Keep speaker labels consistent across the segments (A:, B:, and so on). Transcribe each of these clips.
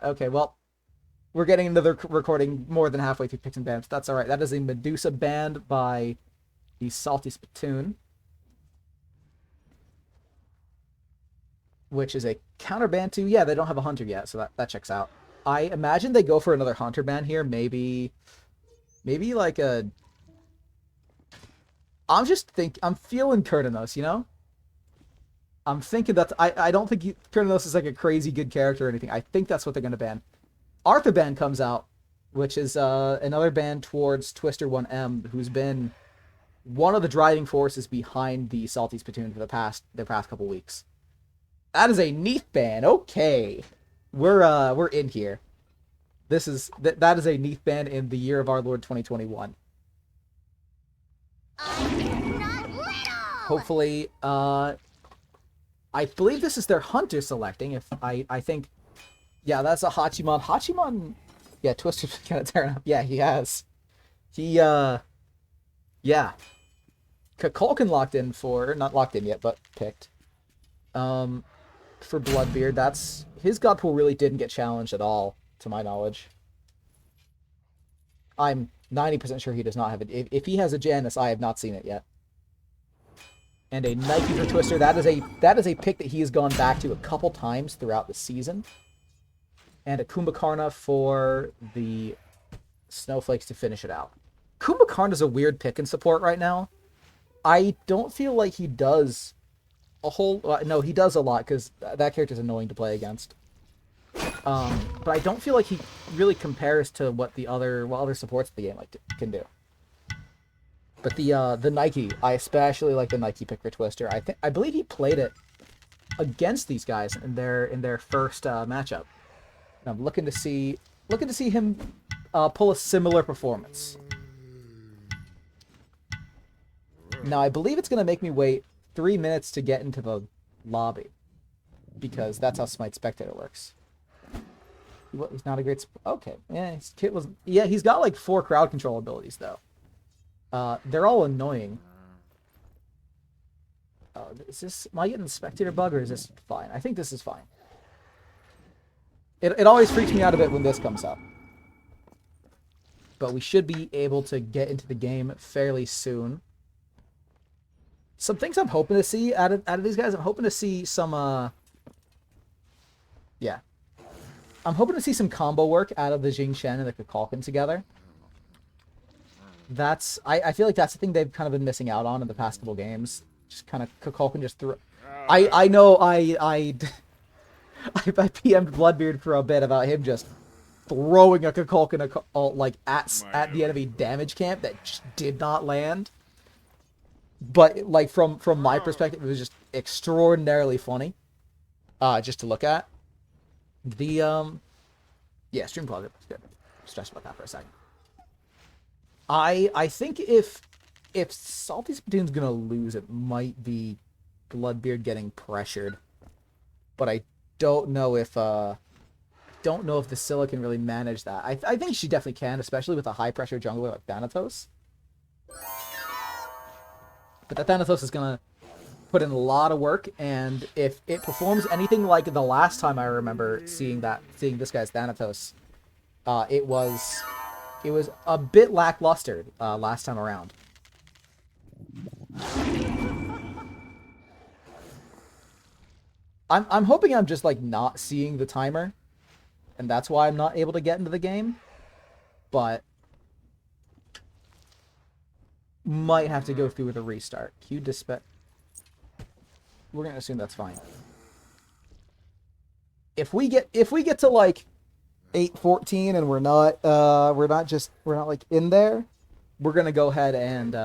A: Okay, well, we're getting into the recording more than halfway through picks and bans. That's all right. That is a Medusa banned by the Salty Spittoon, which is a counter ban to, yeah, they don't have a hunter yet, so that checks out. I imagine they go for another hunter ban here. Maybe like a. I'm feeling Kurtanos, you know? I'm thinking that I don't think Kurtanos is like a crazy good character or anything. I think that's what they're gonna ban. Arthur ban comes out, which is another ban towards Twister 1M, who's been one of the driving forces behind the Salty Spittoon for the past couple weeks. That is a Neath ban. Okay, we're in here. That is a Neath ban in the year of our Lord 2021.
B: I'm not little!
A: Hopefully, I believe this is their hunter selecting. If I think, yeah, that's a Hachimon. Hachimon, yeah, Twister's gonna turn up. Yeah, he has. He yeah, Kukulkan locked in for, not locked in yet, but picked. For Bloodbeard, that's his god pool really didn't get challenged at all, to my knowledge. I'm 90% sure he does not have it. If he has a Janus, I have not seen it yet. And a Nike for Twister. That is a pick that he has gone back to a couple times throughout the season. And a Kumbhakarna for the Snowflakes to finish it out. Kumbhakarna's a weird pick in support right now. I don't feel like he does a whole... no, he does a lot, because that character's annoying to play against. But I don't feel like he really compares to what other supports of the game can do. But the Nike, I especially like the Nike pick for Twister. I believe he played it against these guys in their first matchup. And I'm looking to see him pull a similar performance. Now I believe it's gonna make me wait 3 minutes to get into the lobby, because that's how Smite Spectator works. He's not a great. Okay, yeah, his kit was. Yeah, he's got like 4 crowd control abilities though. They're all annoying. Am I getting the spectator bug, or is this fine? I think this is fine. It always freaks me out a bit when this comes up. But we should be able to get into the game fairly soon. Some things I'm hoping to see out of these guys. I'm hoping to see some, yeah. I'm hoping to see some combo work out of the Jing Shen and the Kukulkan together. I feel like that's the thing they've kind of been missing out on in the past couple games. Just kind of Kukulkan just threw. I know I PM'd Bloodbeard for a bit about him just throwing a Kukulkan like at the enemy damage camp that just did not land. But like from my perspective, it was just extraordinarily funny, just to look at. The yeah, stream quality was good. Stressed about that for a second. I think if Salty Spittoon's gonna lose, it might be Bloodbeard getting pressured, but I don't know if the Scylla can really manage that. I think she definitely can, especially with a high pressure jungler like Thanatos. But that Thanatos is gonna put in a lot of work, and if it performs anything like the last time I remember seeing this guy's Thanatos, it was a bit lackluster last time around. I'm hoping I'm just like not seeing the timer, and that's why I'm not able to get into the game. But might have to go through with a restart. Q dispatch. We're gonna assume that's fine. If we get to like 8:14 and we're not like in there, we're gonna go ahead and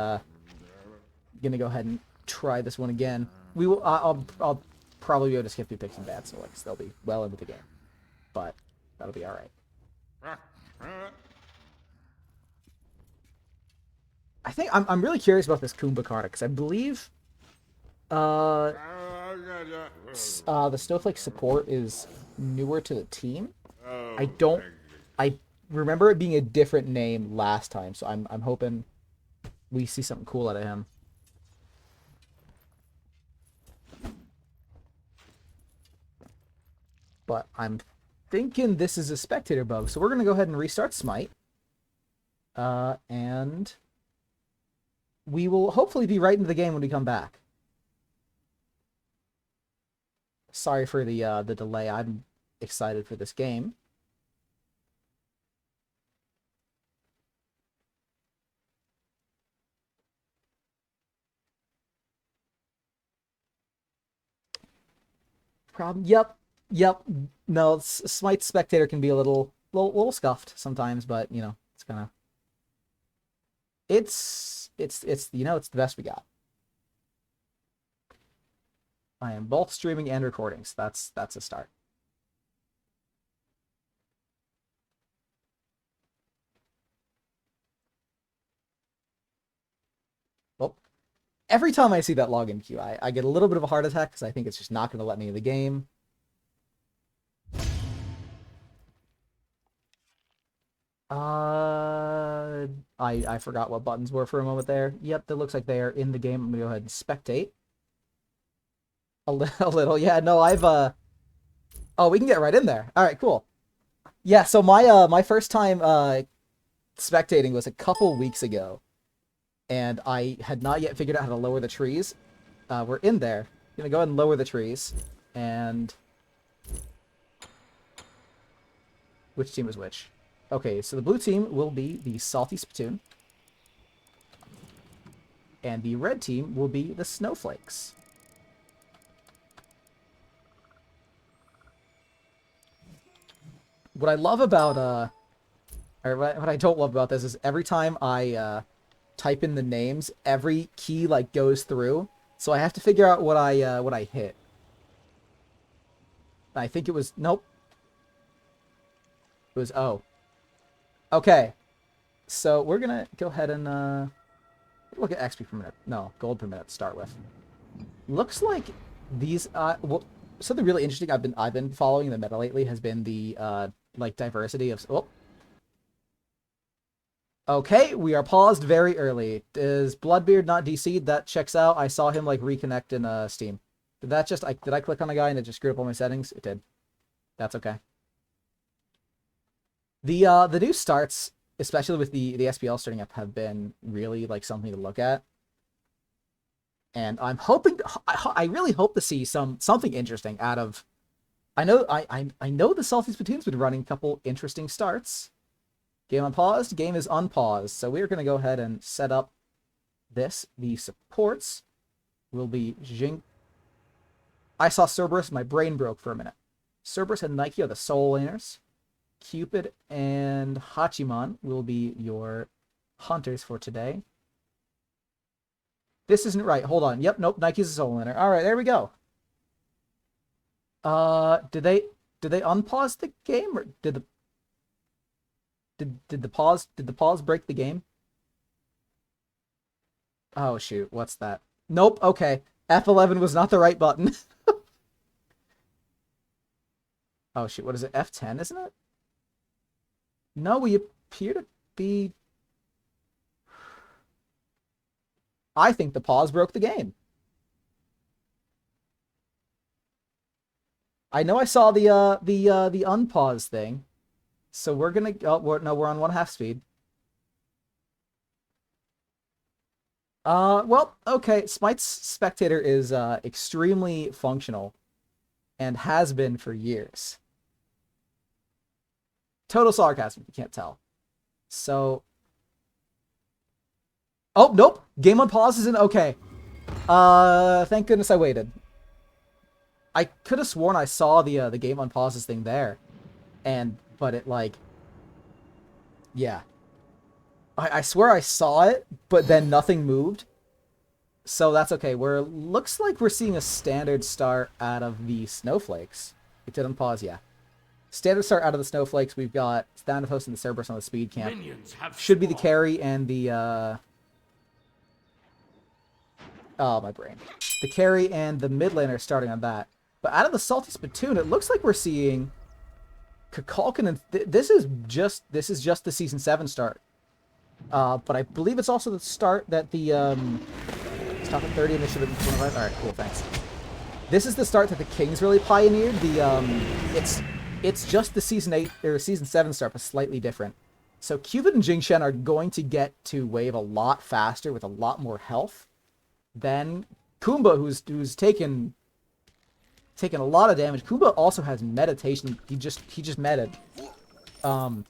A: try this one again. We will. I'll probably be able to skip through picks and bats, so like they'll be well into the game, but that'll be all right. I think I'm really curious about this Kumbhakarna, because I believe the Snowflake support is newer to the team. I remember it being a different name last time, so I'm hoping we see something cool out of him. But I'm thinking this is a spectator bug, so we're going to go ahead and restart Smite. And we will hopefully be right into the game when we come back. Sorry for the delay. I'm excited for this game. Problem. Yep. No, Smite spectator can be a little scuffed sometimes, but you know, it's kind of it's you know, it's the best we got. I am both streaming and recording, so that's a start. Well, every time I see that login queue, I get a little bit of a heart attack because I think it's just not going to let me in the game. I forgot what buttons were for a moment there. Yep, that looks like they are in the game. I'm gonna go ahead and spectate. A little, yeah. No, oh, we can get right in there. All right, cool. Yeah, so my first time spectating was a couple weeks ago, and I had not yet figured out how to lower the trees. We're in there. I'm gonna go ahead and lower the trees, and which team is which? Okay, so the blue team will be the Salty Spittoon. And the red team will be the Snowflakes. What I love about, or what I don't love about this is every time I type in the names, every key, like, goes through. So I have to figure out what I hit. I think it was, nope. It was O. Okay, so we're gonna go ahead and look at XP per minute. No, gold per minute to start with. Looks like these well, something really interesting I've been following in the meta lately has been the like diversity of. Oh. Okay, we are paused very early. Is Bloodbeard not DC'd? That checks out. I saw him like reconnect in Steam. Did that just did I click on a guy and it just screwed up all my settings? It did. That's okay. The new starts, especially with the SPL starting up, have been really like something to look at. And I'm hoping, I really hope to see something interesting out of. I know the Salty Spittoon's been running a couple interesting starts. Game unpaused. Game is unpaused. So we're gonna go ahead and set up this. The supports will be Jing. I saw Cerberus. My brain broke for a minute. Cerberus and Nike are the soul laners. Cupid and Hachiman will be your hunters for today. This isn't right. Hold on. Yep, nope. Nike's a soul laner. All right, there we go. Did they unpause the game, or did the pause break the game? Oh shoot, what's that? Nope. Okay, F11 was not the right button. Oh shoot, what is it? F10, isn't it? No, we appear to be. I think the pause broke the game. I know I saw the unpause thing, so we're gonna. Oh, no, we're on 1/2 speed. Well, okay. Smite's spectator is extremely functional, and has been for years. Total sarcasm, you can't tell. So. Oh, nope. Game on pause isn't okay. Thank goodness I waited. I could have sworn I saw the game on pauses thing there. But it like. Yeah. I swear I saw it, but then nothing moved. So that's okay. Looks like we're seeing a standard start out of the Snowflakes. It did unpause, yeah. Standard start out of the Snowflakes. We've got Thanatos and the Cerberus on the speed camp. Should be the carry and the oh, my brain. The carry and the mid laner starting on that. But out of the Salty Spittoon, it looks like we're seeing Kakalkin, and this is just the season 7 start. But I believe it's also the start that the stop at 30 and it should have been 25. All right, cool, thanks. This is the start that the Kings really pioneered. It's just the Season 8 or Season 7 start, but slightly different. So Cupid and Jing Chen are going to get to wave a lot faster with a lot more health than Kumba, who's taken a lot of damage. Kumba also has meditation. He just meted. So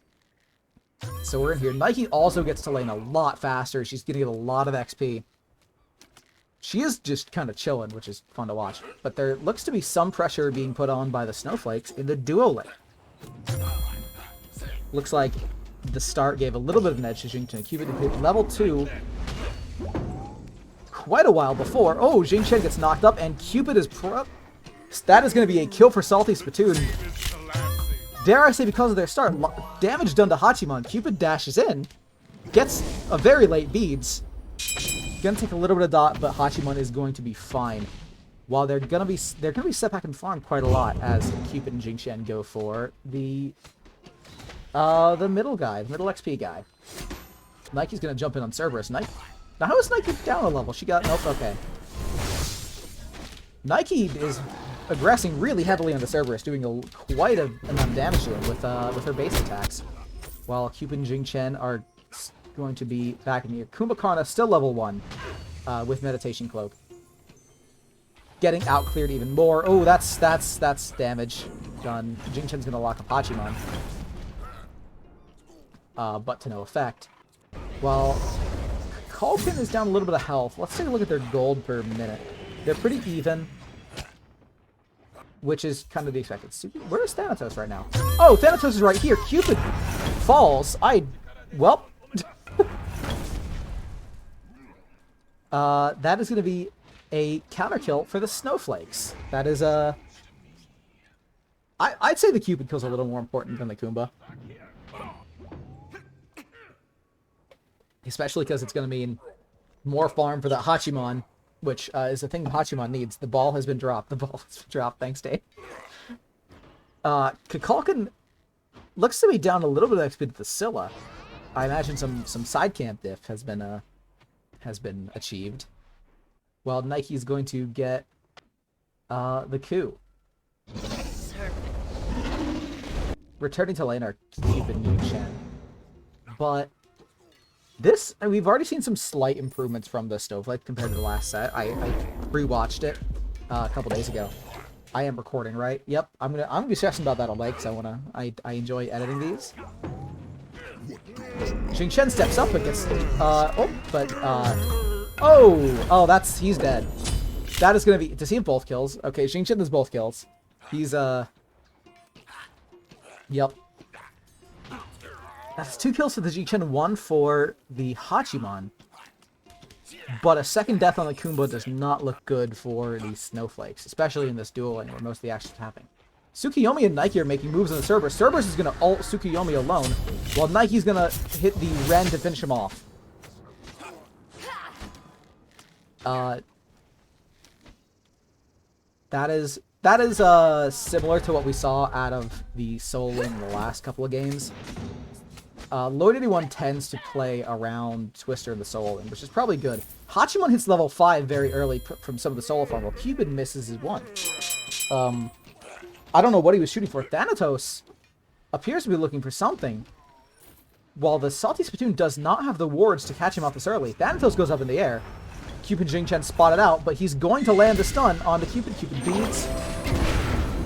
A: we're in here. Nike also gets to lane a lot faster. She's gonna get a lot of XP. She is just kind of chilling, which is fun to watch. But there looks to be some pressure being put on by the Snowflakes in the duo lane. Looks like the start gave a little bit of an edge to Jing Chen. Cupid hit level 2 quite a while before. Oh, Jing Chen gets knocked up, and Cupid is that is going to be a kill for Salty Spittoon. Dare I say, because of their start, damage done to Hachiman. Cupid dashes in, gets a very late beads. Gonna take a little bit of dot, but Hachiman is going to be fine. While they're gonna be set back and farm quite a lot as Cupid and Jing Chen go for the middle guy, the middle XP guy. Nike's gonna jump in on Cerberus. Nike. Now how is Nike down a level? She got nope. Okay. Nike is aggressing really heavily on the Cerberus, doing quite a amount of damage to him with her base attacks. While Cupid and Jing Chen are going to be back in here. Kumbhakarna still level 1 with Meditation Cloak. Getting out cleared even more. Oh, that's damage done. Jing Chen's gonna lock up Hachiman. But to no effect. While Kalkin is down a little bit of health. Let's take a look at their gold per minute. They're pretty even, which is kind of the expected. Where's Thanatos right now? Oh, Thanatos is right here. Cupid falls. Well, that is going to be a counter kill for the Snowflakes. That is I'd say the Cupid kill's a little more important than the Kumba. Especially because it's going to mean more farm for that Hachiman, which is the thing Hachiman needs. The ball has been dropped. The ball has been dropped. Thanks, Dave. Kukulkan looks to be down a little bit of XP to the Scylla. I imagine some side camp diff has been achieved. While Nike's going to get the coup. Returning to lane are Cupid and Jing Chen. But this, we've already seen some slight improvements from the Snowflake compared to the last set. I rewatched it a couple days ago. I am recording, right? Yep. I'm gonna be stressing about that all day because I enjoy editing these. Jing Chen steps up and gets he's dead. That is gonna be, does he have both kills? Okay, Jing Chen does both kills. He's yep. That's 2 kills for the Jing Chen, 1 for the Hachiman. But a second death on the Kumba does not look good for the Snowflakes, especially in this duel lane where most of the action is happening. Tsukuyomi and Nike are making moves on the Cerberus. Cerberus is going to ult Tsukuyomi alone, while Nike's going to hit the Ren to finish him off. That is similar to what we saw out of the solo lane in the last couple of games. Lloyd 81 tends to play around Twister in the solo lane, which is probably good. Hachiman hits level 5 very early from some of the solo farm, while Cupid misses his 1. I don't know what he was shooting for. Thanatos appears to be looking for something. While the Salty Spittoon does not have the wards to catch him off this early, Thanatos goes up in the air. Cupid Jing Chen spotted out, but he's going to land the stun onto Cupid. Cupid beats.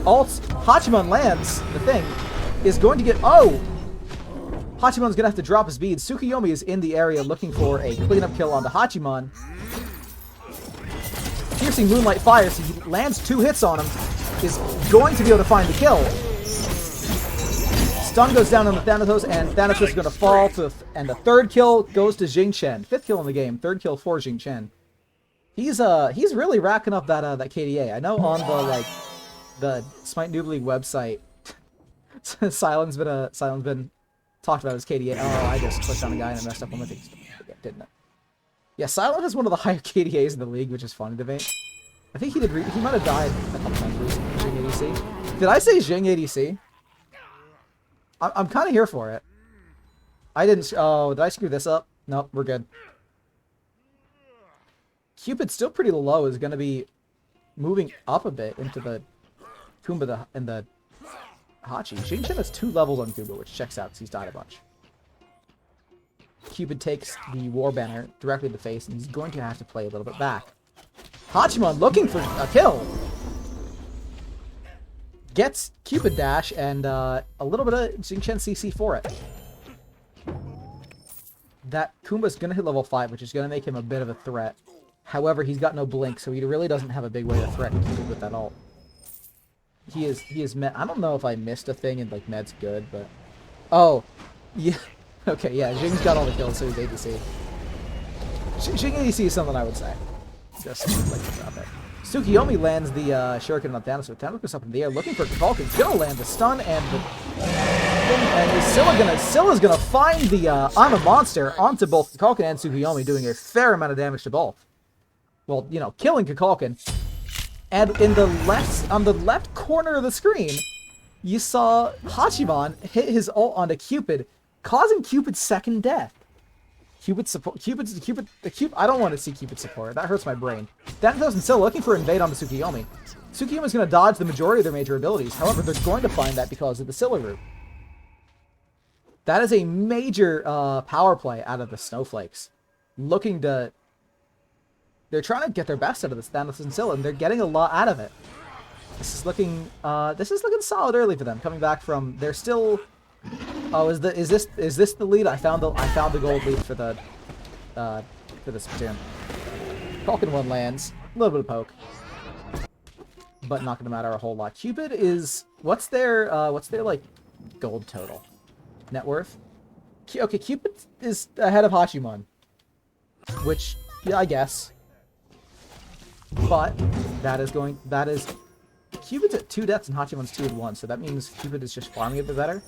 A: Alt Hachiman lands. The thing is going to get... Oh! Hachiman's gonna have to drop his beads. Tsukuyomi is in the area looking for a cleanup kill onto Hachiman. Piercing Moonlight Fire, so he lands 2 hits on him. Is going to be able to find the kill. Stun goes down on the Thanatos, and Thanatos is going to fall. And the 3rd kill goes to Jing Chen. 5th kill in the game. 3rd kill for Jing Chen. He's really racking up that KDA. I know on the Smite Noob League website, Silent's been talked about his KDA. Oh, I just clicked on a guy and I messed up on my things. Didn't it? Yeah, Silent has one of the higher KDAs in the league, which is funny to me. I think he might have died a couple times recently. Jing ADC. Did I say Jing ADC? I'm kind of here for it. I didn't... Oh, did I screw this up? Nope, we're good. Cupid still pretty low is going to be moving up a bit into the Kumba and the Hachi. Xingqian has 2 levels on Kuba, which checks out because he's died a bunch. Cupid takes the War Banner directly in the face, and he's going to have to play a little bit back. Hachimon looking for a kill. Gets Cupid dash and a little bit of Xingqian CC for it. That Kumba's going to hit level 5, which is going to make him a bit of a threat. However, he's got no blink, so he really doesn't have a big way to threaten Cupid with that ult. He is med. I don't know if I missed a thing and like med's good, but oh yeah, okay, yeah. Jing's got all the kills, so he's ADC. Jing ADC is something I would say. Just like to drop it. Tsukiyomi lands the shuriken on Thanos, so Thanos goes up in the air looking for Kukulkan. Gonna land the stun and Scylla's gonna find the I'm a monster onto both Kukulkan and Tsukiyomi, doing a fair amount of damage to both. Well, you know, killing Kukulkan. And in the on the left corner of the screen, you saw Hachimon hit his ult onto Cupid, causing Cupid's second death. Cupid, I don't want to see Cupid support. That hurts my brain. Thanatos and Scylla looking for invade onto Tsukiyomi. Tsukiyomi's going to dodge the majority of their major abilities. However, they're going to find that because of the Scylla route. That is a major power play out of the Snowflakes. They're trying to get their best out of this Thanatos and Scylla, and they're getting a lot out of it. This is looking solid early for them. Coming back from, they're still. Oh, is this the lead? I found the gold lead for the Spittoon. Falcon 1 lands, a little bit of poke, but not gonna matter a whole lot. Cupid is what's their like gold total net worth? Okay, Cupid is ahead of Hachimon, which yeah, I guess. But Cupid's at 2 deaths and Hachimon's 2 and 1, so that means Cupid is just farming a bit better.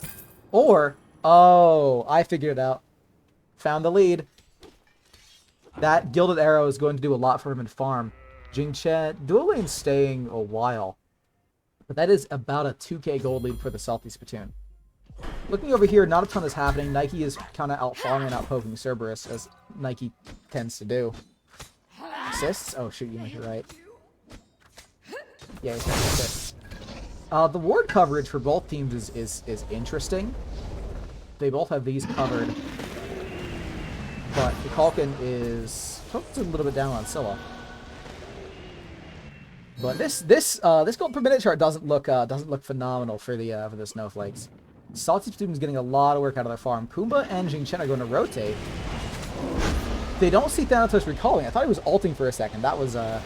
A: Or, oh, I figured it out. Found the lead. That Gilded Arrow is going to do a lot for him in farm. Jingqian, dual lane's staying a while. But that is about a 2k gold lead for the Salty Spittoon. Looking over here, not a ton is happening. Nike is kind of out farming and out poking Cerberus, as Nike tends to do. Assists? Oh shoot, you might be right. Yeah, he's got assists. The ward coverage for both teams is interesting. They both have these covered. But Kukulkan is a little bit down on Scylla. But this gold per minute chart doesn't look phenomenal for the Snowflakes. Salty Spittoon is getting a lot of work out of their farm. Pumbaa and Xingqian are going to rotate. They don't see Thanatos recalling. I thought he was ulting for a second. That was don't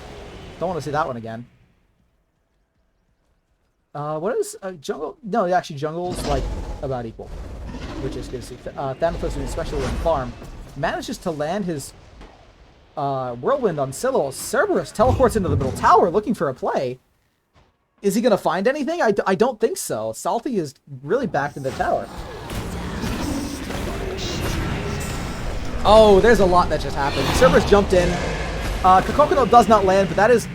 A: want to see that one again. What is jungle? No, actually jungle's like about equal, which is good to see. Thanatos, especially in farm, manages to land his whirlwind on Scylla. Cerberus teleports into the middle tower looking for a play. Is he going to find anything? I don't think so. Salty is really backed in the tower. Oh, there's a lot that just happened. Cerberus jumped in. Kukulkan does not land, but that is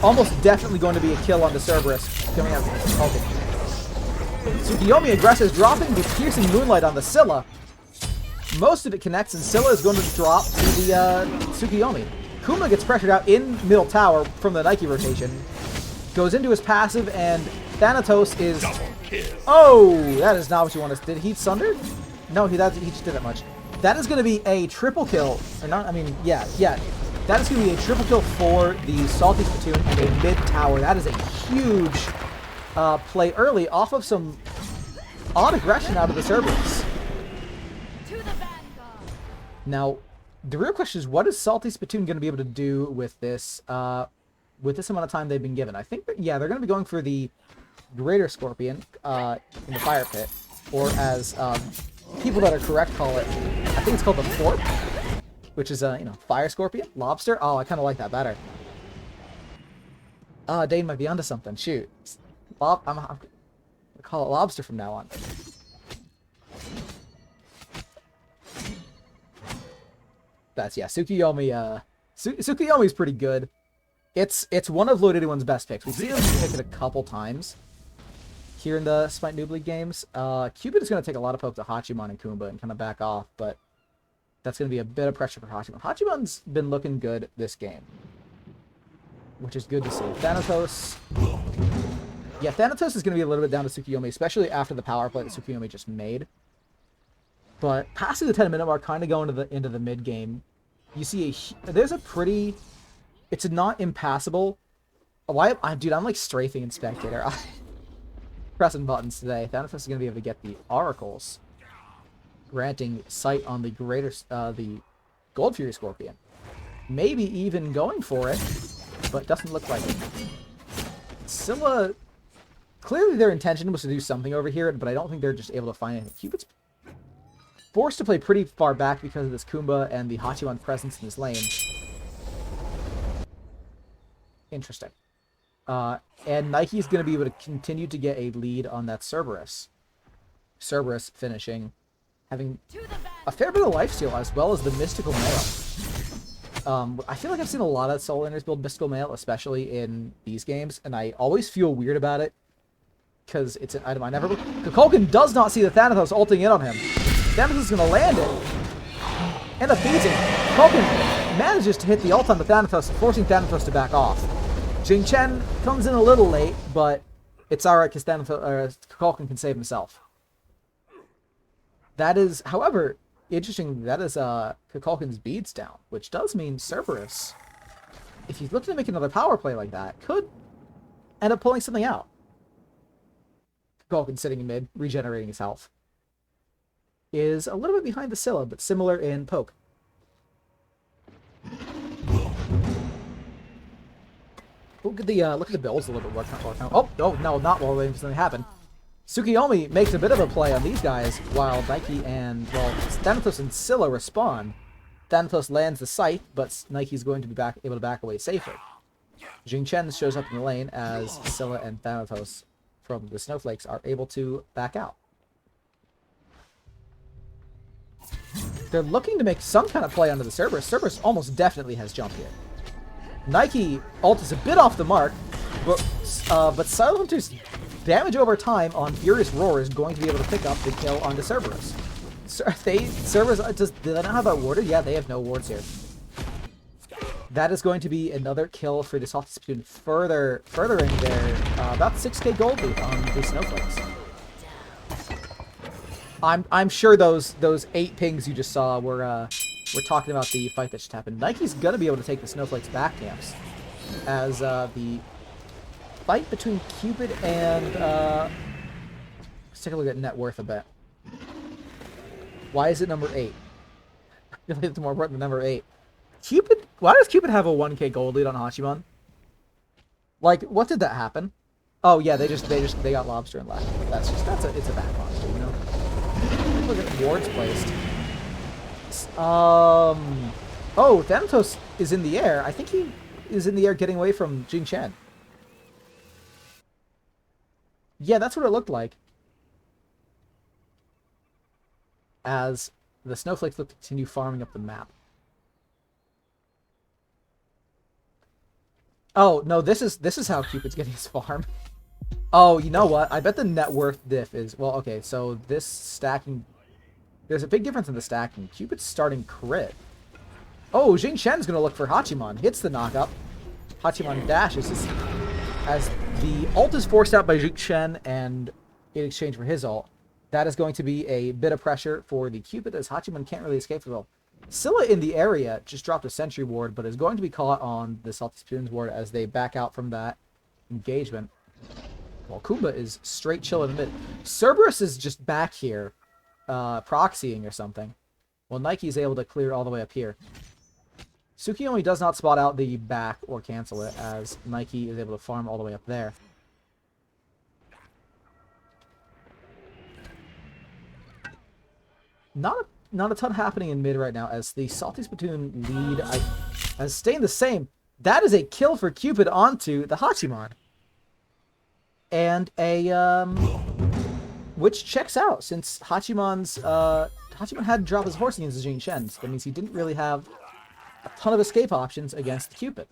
A: almost definitely going to be a kill on the Cerberus coming out from Kukulkan. Tsukiyomi aggresses, dropping the piercing moonlight on the Scylla. Most of it connects, and Scylla is going to drop to the Tsukiyomi. Kuma gets pressured out in middle tower from the Nike rotation. Goes into his passive, and Thanatos is... Oh, that is not what you want to... Did he sunder? No, he just did that much. That is going to be a triple kill. Or not, I mean, yeah. That is going to be a triple kill for the Salty Spittoon and a mid tower. That is a huge play early off of some odd aggression out of the Cerberus. Now, the real question is, what is Salty Spittoon going to be able to do with this amount of time they've been given? I think that, yeah, they're going to be going for the Greater Scorpion in the Fire Pit, or as people that are correct call it, I think it's called the Fork, which is Fire Scorpion, Lobster. Oh, I kind of like that better. Dane might be onto something. Shoot, I'm gonna call it Lobster from now on. That's Tsukiyomi. Tsukiyomi's pretty good. It's one of Lord Anyone's best picks. We've seen him pick it a couple times here in the Smite Noob League games. Cupid is going to take a lot of poke to Hachimon and Kumba and kind of back off, but that's going to be a bit of pressure for Hachimon. Hachimon's been looking good this game, which is good to see. Thanatos Yeah, Thanatos is going to be a little bit down to Tsukiyomi, especially after the power play that Tsukiyomi just made. But passing the 10-minute mark, kind of going into the mid game, you see there's a pretty. It's not impassable. Dude, I'm like strafing in spectator. I'm pressing buttons today. Thanatos is going to be able to get the oracles, granting sight on the the Gold Fury Scorpion. Maybe even going for it, but doesn't look like it. Scylla, clearly their intention was to do something over here, but I don't think they're just able to find anything. Cupid's forced to play pretty far back because of this Kumba and the Hachiman presence in this lane. Interesting. And Nike's going to be able to continue to get a lead on that Cerberus. Cerberus finishing, having a fair bit of lifesteal as well as the Mystical Mail. I feel like I've seen a lot of solo laners build Mystical Mail, especially in these games, and I always feel weird about it because it's an item I never... Kukulkan does not see the Thanatos ulting in on him. Thanatos is going to land it. And a beating. Kukulkan manages to hit the ult on the Thanatos, forcing Thanatos to back off. Jing Chen comes in a little late, but it's alright because Kukulkan can save himself. That is, however, interesting. That is Kukulkan's beads down, which does mean Cerberus, if he's looking to make another power play like that, could end up pulling something out. Kukulkan sitting in mid, regenerating his health, is a little bit behind the Scylla, but similar in poke. Look at the builds a little bit. Oh no, not while waiting for something to happen. Tsukiyomi makes a bit of a play on these guys while Nike and, well, Thanatos and Scylla respond. Thanatos lands the scythe, but Nike's going to be able to back away safely. Jing Chen shows up in the lane as Scylla and Thanatos from the Snowflakes are able to back out. They're looking to make some kind of play onto the Cerberus. Cerberus almost definitely has jump here. Nike ult is a bit off the mark, but Silent Hunter's damage over time on Furious Roar is going to be able to pick up the kill onto Cerberus. Cerberus, do they not have that warded? Yeah, they have no wards here. That is going to be another kill for the Salty Spittoon, furthering their about 6k gold lead on the Snowflakes. I'm sure those 8 pings you just saw were talking about the fight that just happened. Nike's gonna be able to take the Snowflakes back camps as the fight between Cupid and let's take a look at net worth a bit. Why is it number 8? I feel like it's more important than number 8. Cupid, why does Cupid have a 1k gold lead on Hachiman? Like, what did that happen? Oh yeah, they got lobster and left. It's a bad monster, you know. Look at wards placed. Oh, Thanatos is in the air. I think he is in the air getting away from Jing Chen. Yeah, that's what it looked like. As the Snowflakes look to continue farming up the map. Oh, no, this is how Cupid's getting his farm. Oh, you know what? I bet the net worth diff is... Well, okay, so this stacking... There's a big difference in the stacking. Cupid's starting crit. Oh, Jing Chen's going to look for Hachiman. Hits the knockup. Hachiman dashes as the ult is forced out by Jing Chen, and in exchange for his ult, that is going to be a bit of pressure for the Cupid, as Hachiman can't really escape from it. Scylla in the area just dropped a sentry ward, but is going to be caught on the Salty Spittoon's ward as they back out from that engagement. While Kumba is straight chill in the mid. Cerberus is just back here, proxying or something. Well, Nike is able to clear it all the way up here. Tsukiyomi does not spot out the back or cancel it, as Nike is able to farm all the way up there. Not a ton happening in mid right now, as the Salty Spittoon lead as staying the same. That is a kill for Cupid onto the Hachiman. And a, which checks out, since Hachiman had to drop his horse against Jing Chen. So that means he didn't really have a ton of escape options against Cupid.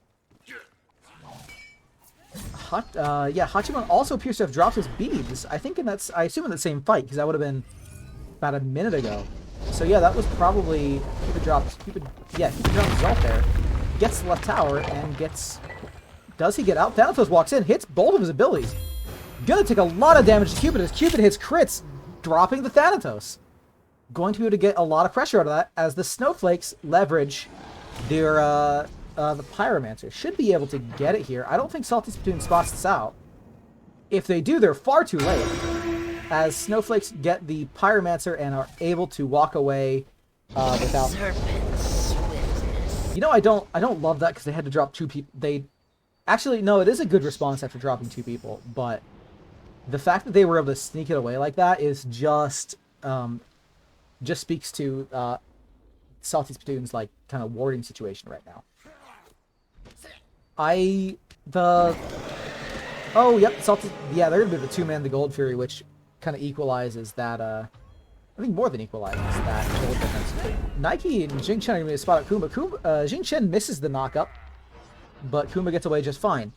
A: Yeah, Hachiman also appears to have dropped his beads. I assume in that same fight, because that would have been about a minute ago. So yeah, that was probably Cupid dropped his ult there. Gets the left tower and gets... Does he get out? Thanatos walks in, hits both of his abilities. Gonna take a lot of damage to Cupid as Cupid hits crits, dropping the Thanatos. Going to be able to get a lot of pressure out of that as the Snowflakes leverage their the Pyromancer. Should be able to get it here. I don't think Salty Spittoon spots this out. If they do, they're far too late. As Snowflakes get the Pyromancer and are able to walk away without... You know, I don't love that because they had to drop 2 people. Actually, no, it is a good response after dropping 2 people, but the fact that they were able to sneak it away like that is just speaks to Salty Spittoon's like kind of warding situation right now. Oh, yep, Salty. Yeah, they're gonna be the 2-man the Gold Fury, which kind of equalizes that. I think more than equalizes that gold difference. Nike and Jing Chen are gonna be a spot at Kumba. Jing Chen misses the knockup, but Kumba gets away just fine.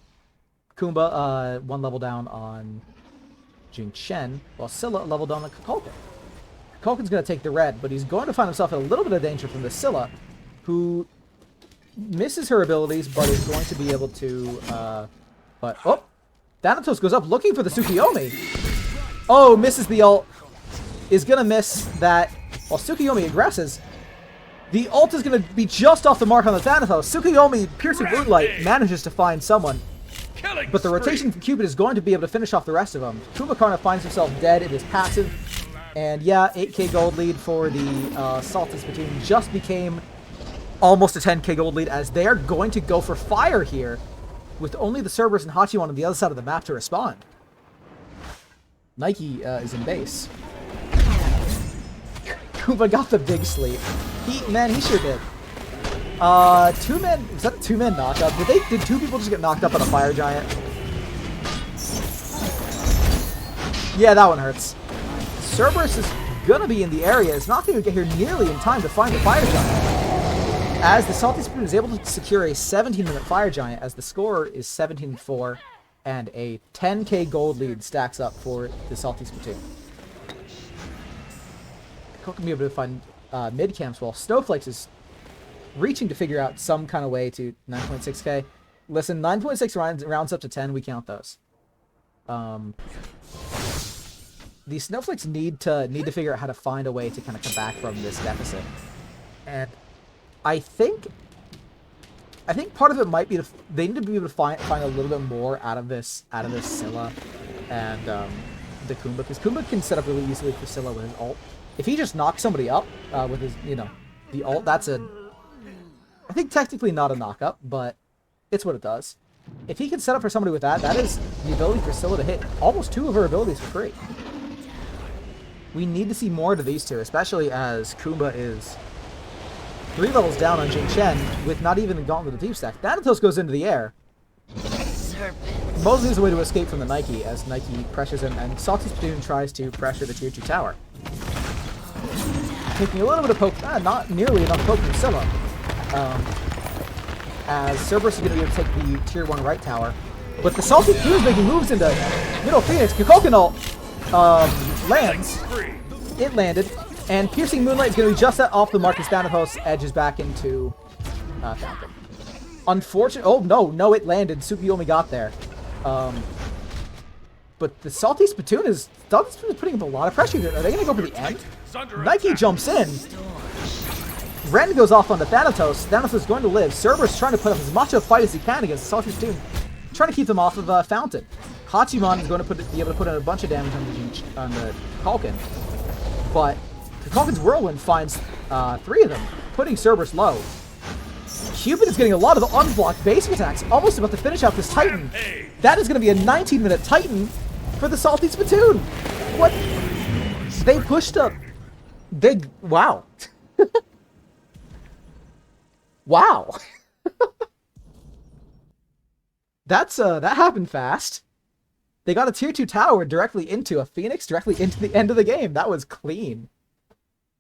A: Kumba 1 level down on Jing Chen, while Scylla level down on Kukulkan. Kukulkan's gonna take the red, but he's going to find himself in a little bit of danger from the Scylla, who misses her abilities, but is going to be able to. Oh, Thanatos goes up looking for the Tsukiyomi. Oh, misses the ult. Is gonna miss that while Tsukiyomi aggresses. The ult is gonna be just off the mark on the Thanatos. Tsukiyomi, piercing moonlight, manages to find someone. But the rotation from Cupid is going to be able to finish off the rest of them. Kumakarna finds himself dead in his passive. And yeah, 8k gold lead for the Salty Spittoon just became almost a 10k gold lead as they are going to go for fire here with only the Cerberus and Hachiman on the other side of the map to respond. Nike is in base. Kuma got the big sleep. He sure did. 2-man, is that a 2-man knockup? Did 2 people just get knocked up on a fire giant? Yeah, that one hurts. Cerberus is gonna be in the area. It's not gonna get here nearly in time to find the fire giant. As the Salty Spittoon is able to secure a 17-minute fire giant, as the score is 17-4, and a 10k gold lead stacks up for the Salty Spittoon. Cook can be able to find mid camps while Snowflakes is reaching to figure out some kind of way to 9.6k. Listen, 9.6 rounds up to 10, we count those. The Snowflakes need to figure out how to find a way to kind of come back from this deficit. And I think part of it might be they need to be able to find a little bit more out of this Scylla and the Kumba, because Kumba can set up really easily for Scylla with his ult. If he just knocks somebody up with his, the ult, that's I think technically not a knock-up, but it's what it does. If he can set up for somebody with that, that is the ability for Scylla to hit almost 2 of her abilities for free. We need to see more to these 2, especially as Kumba is 3 levels down on Jing Chen with not even the Gauntlet of Deep Stack. Thanatos goes into the air. Mosley is a way to escape from the Nike as Nike pressures him, and Salty Spittoon tries to pressure the tier 2 tower. Taking a little bit of poke, not nearly enough poke from Scylla. As Cerberus is going to be able to take the tier 1 right tower. But the Salty Spittoon is making moves into Middle Phoenix. Kukulkan ult lands. It landed. And Piercing Moonlight is going to be just off the mark as Thanatos edges back into Fountain. Unfortunate. Oh, no, it landed. Tsukiyomi got there. But the Salty Spittoon is putting up a lot of pressure here. Are they going to go for the end? Nike jumps in. Ren goes off onto Thanatos. Thanatos is going to live. Cerberus trying to put up as much of a fight as he can against the Salty Spittoon, trying to keep them off of Fountain. Hachiman is going to be able to put in a bunch of damage on the Kukulkan. But Kukulkan's Whirlwind finds 3 of them, putting Cerberus low. Cupid is getting a lot of the unblocked basic attacks, almost about to finish out this Titan. That is going to be a 19-minute Titan for the Salty Spittoon. What? They pushed up. Wow. Wow. That happened fast. They got a tier 2 tower directly into a Phoenix, directly into the end of the game. That was clean.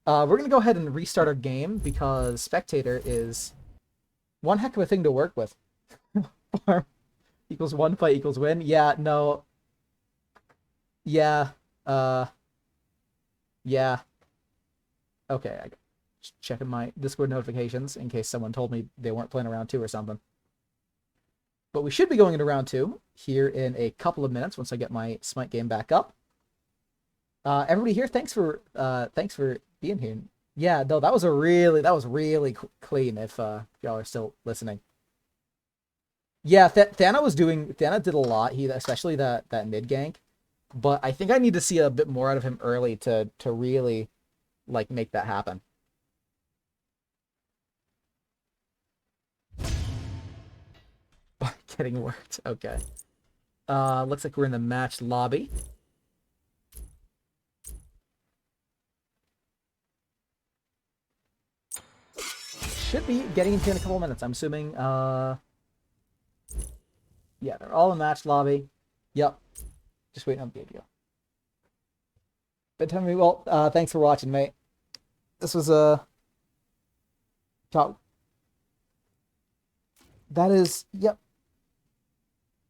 A: We're going to go ahead and restart our game because Spectator is one heck of a thing to work with. Farm equals 1 fight equals win. Yeah, no. Yeah. Yeah. Okay, I just checking my Discord notifications in case someone told me they weren't playing around 2 or something. But we should be going into round 2 here in a couple of minutes once I get my Smite game back up. Everybody here, thanks for being here. Yeah, no, that was really clean. If y'all are still listening. Yeah, Thana did a lot. He especially that mid gank, but I think I need to see a bit more out of him early to really like make that happen. Getting worked. Okay. Looks like we're in the match lobby. Should be getting into in a couple minutes. I'm assuming. Yeah, they're all in match lobby. Yep. Just waiting on the video. But tell me, well, thanks for watching, mate. This was a top. That is, yep.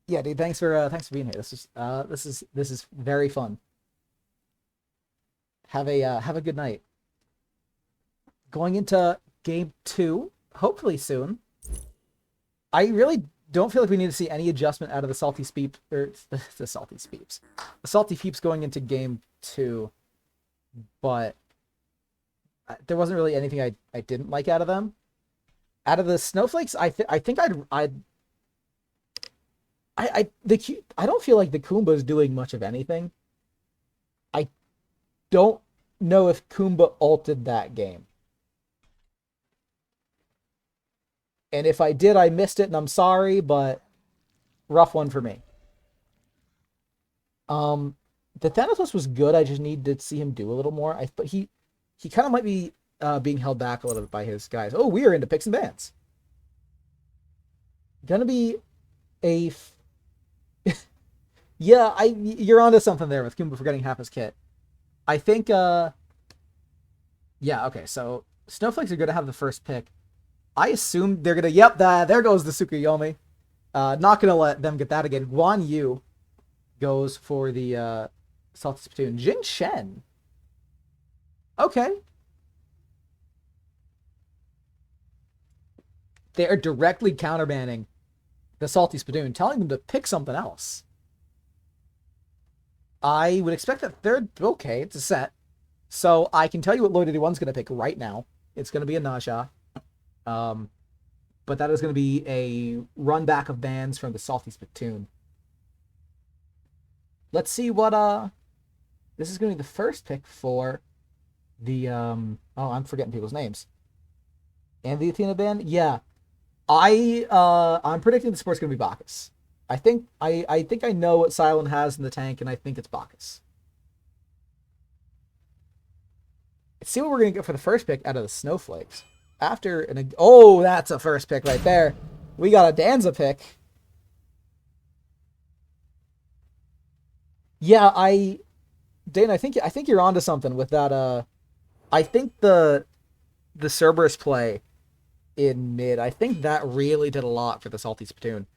A: Yeah, dude. Thanks for being here. This is very fun. Have a good night. Going into game 2, hopefully soon. I really don't feel like we need to see any adjustment out of the salty speep or the salty speeps. The salty peeps going into game 2, but there wasn't really anything I didn't like out of them. Out of the snowflakes, I think I don't feel like the Kumba is doing much of anything. I don't know if Kumba ulted that game. And if I did, I missed it, and I'm sorry, but rough one for me. The Thanatos was good. I just need to see him do a little more. But he kind of might be being held back a little bit by his guys. Oh, we are into picks and bans. Gonna be a... yeah, you're onto something there with Kumba forgetting half his kit. I think... yeah, okay, so Snowflakes are gonna have the first pick. I assume they're gonna... Yep, there goes the Tsukuyomi. Not gonna let them get that again. Guan Yu goes for the Salty Spittoon. Jing Shen. Okay. They are directly counterbanning the Salty Spittoon, telling them to pick something else. I would expect that they're... Okay, it's a set. So I can tell you what Loyalty 1's gonna pick right now. It's gonna be a Nasha. But that is going to be a run back of bans from the Salty Spittoon. Let's see what, this is going to be the first pick for the, oh, I'm forgetting people's names. And the Athena ban? Yeah. I'm predicting the sport's going to be Bacchus. I think I know what Silent has in the tank, and I think it's Bacchus. Let's see what we're going to get for the first pick out of the Snowflakes. Oh, that's a first pick right there. We got a Danza pick. Yeah, Dana, I think you're onto something with that. I think the Cerberus play in mid, I think that really did a lot for the Salty Spittoon.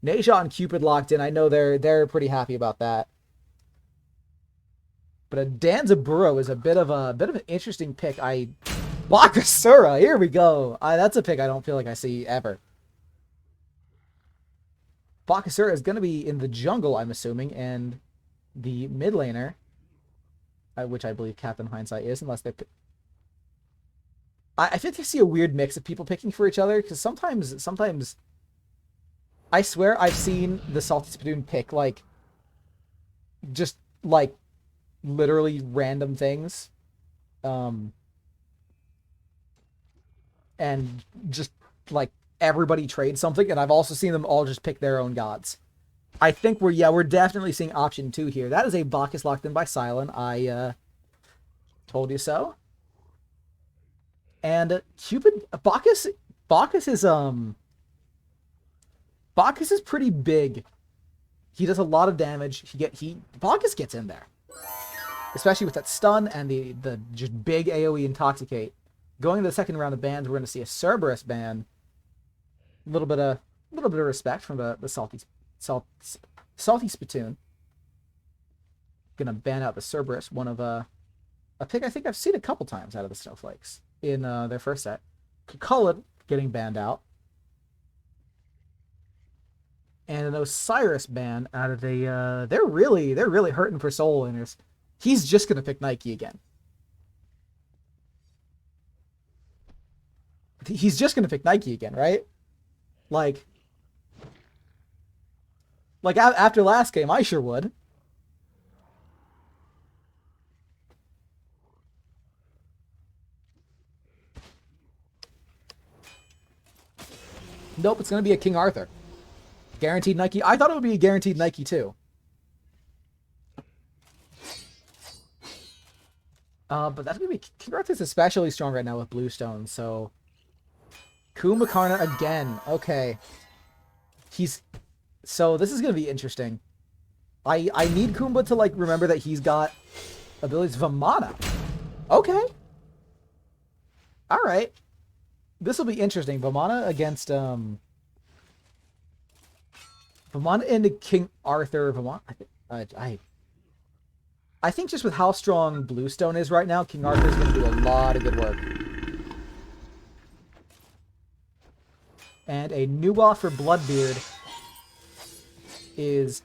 A: Neja and Cupid locked in. I know they're pretty happy about that. But a Danza Burrow is a bit of an interesting pick. Bakasura, here we go. That's a pick I don't feel like I see ever. Bakasura is going to be in the jungle, I'm assuming, and the mid laner, which I believe Captain Hindsight is, unless they... I think I see a weird mix of people picking for each other, because sometimes... I swear I've seen the Salty Spittoon pick, like, just, like, literally random things. And just, like, everybody trade something, and I've also seen them all just pick their own gods. I think we're definitely seeing option 2 here. That is a Bacchus locked in by Silent. I told you so. And Cupid... Bacchus is pretty big. He does a lot of damage. Bacchus gets in there. Especially with that stun and the just big AoE Intoxicate. Going to the second round of bans, we're going to see a Cerberus ban. A little bit of respect from the Salty Spittoon. Gonna ban out the Cerberus, one of a pick I think I've seen a couple times out of the Snowflakes in their first set. Cullen getting banned out. and an Osiris ban out of a. They're really hurting for soul winners. He's just gonna pick Nike again. He's just gonna pick Nike again, right? Like after last game, I sure would. Nope, it's gonna be a King Arthur. Guaranteed Nike. I thought it would be a guaranteed Nike too. But that's gonna be King Arthur's especially strong right now with Bluestone, so Kumbhakarna again. Okay. So this is gonna be interesting. I need Kumbha to like remember that he's got abilities. Vamana. Okay. Alright. This will be interesting. Vamana against Vamana into King Arthur. Vamana. I think just with how strong Bluestone is right now, King Arthur is going to do a lot of good work. And a Nuwa for Bloodbeard is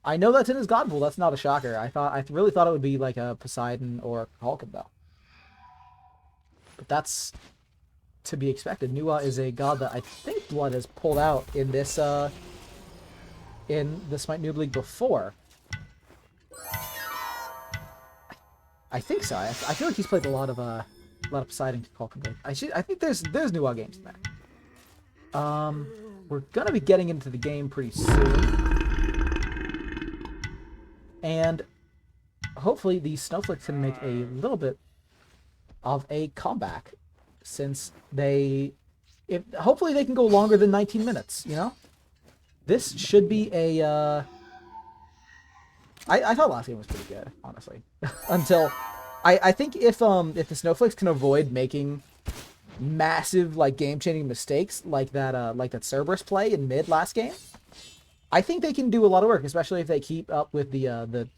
A: I know that's in his God Pool. That's not a shocker. I really thought it would be like a Poseidon or Hulk though. But that's to be expected. Nuwa is a god that I think Blood has pulled out in this in the Smite Noob League before. I think so. I feel like he's played a lot of Poseidon Hulk. I think there's Nuwa games in there. We're gonna be getting into the game pretty soon. And hopefully the Snowflakes can make a little bit of a comeback, since hopefully they can go longer than 19 minutes, you know? This should be a, I thought last game was pretty good, honestly. Until, I think if the Snowflakes can avoid making massive, like, game-changing mistakes like that Cerberus play in mid last game, I think they can do a lot of work, especially if they keep up with the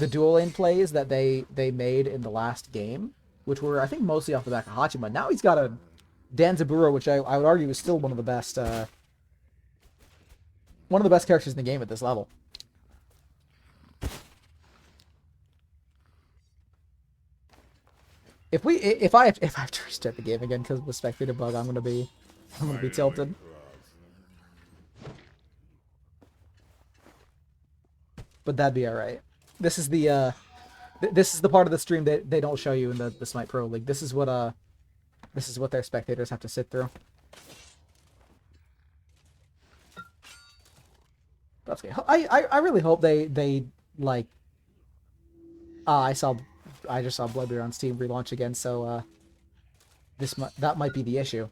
A: dual lane plays that they made in the last game, which were, I think, mostly off the back of Hachima. Now he's got a Danzaburo, which I would argue is still one of the best characters in the game at this level. If I have to restart the game again because of the spectator bug, I'm gonna be tilted. But that'd be all right. This is the part of the stream that they don't show you in the Smite Pro League. This is what their spectators have to sit through. That's okay. I really hope they like. I just saw Bloodbeard on Steam relaunch again, so that might be the issue.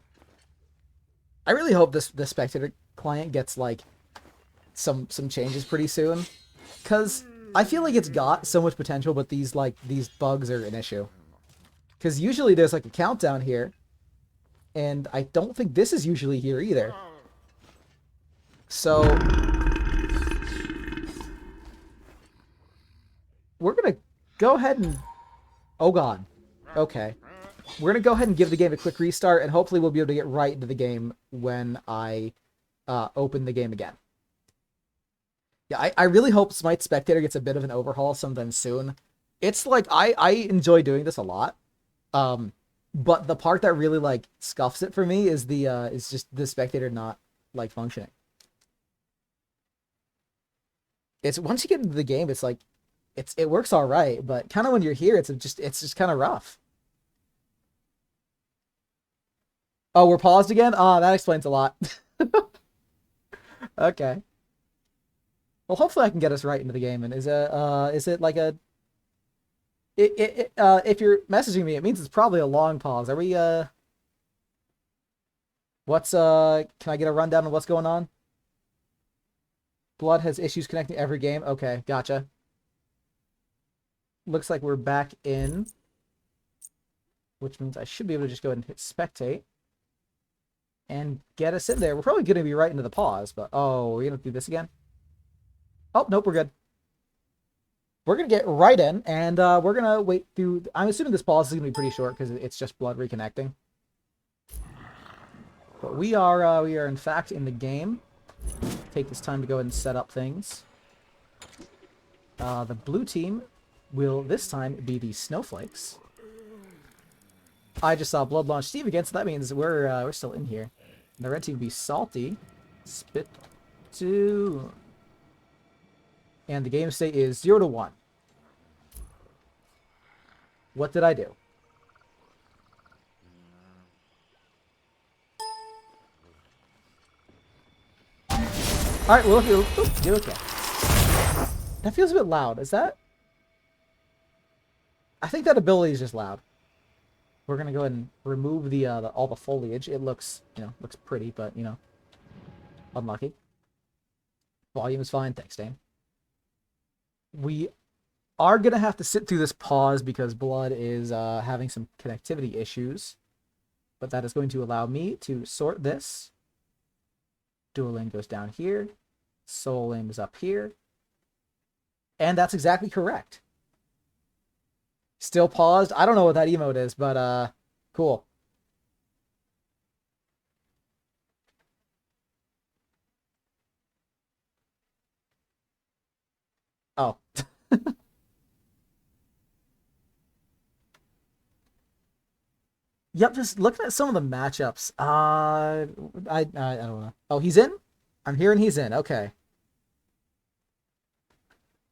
A: I really hope the spectator client gets like some changes pretty soon, because I feel like it's got so much potential, but these bugs are an issue. Because usually there's like a countdown here, and I don't think this is usually here either. So we're gonna go ahead and, oh god, okay, we're gonna go ahead and give the game a quick restart, and hopefully we'll be able to get right into the game when I open the game again. Yeah, I really hope Smite Spectator gets a bit of an overhaul sometime soon. It's like, I enjoy doing this a lot. But the part that really, like, scuffs it for me is is just the Spectator not, like, functioning. It's, once you get into the game, it's like, it works alright, but kind of when you're here, it's just kind of rough. Oh, we're paused again? Ah, that explains a lot. Okay. Well, hopefully I can get us right into the game. And is it like a... if you're messaging me, it means it's probably a long pause. Are we, can I get a rundown of what's going on? Blood has issues connecting every game. Okay, gotcha. Looks like we're back in, which means I should be able to just go ahead and hit spectate and get us in there. We're probably going to be right into the pause, but oh, we're going to do this again? Oh, nope, we're good. We're going to get right in, and we're going to wait through... I'm assuming this pause is going to be pretty short because it's just Blood reconnecting. But we are in fact in the game. Take this time to go ahead and set up things. The blue team will this time be the Snowflakes. I just saw Blood launch Steve again, so that means we're still in here. And the red team will be Salty, Spittoon, and the game state is 0-1. What did I do? Alright, we'll do okay. That feels a bit loud. Is that? I think that ability is just loud. We're gonna go ahead and remove the all the foliage. It looks, looks pretty, but unlucky. Volume is fine. Thanks, Dane. We are gonna have to sit through this pause because Blood is having some connectivity issues, but that is going to allow me to sort this. Dual aim goes down here. Soul aim is up here. And that's exactly correct. Still paused. I don't know what that emote is, but cool. Oh. Yep, just looking at some of the matchups. I don't know. Oh, he's in? I'm hearing he's in. Okay.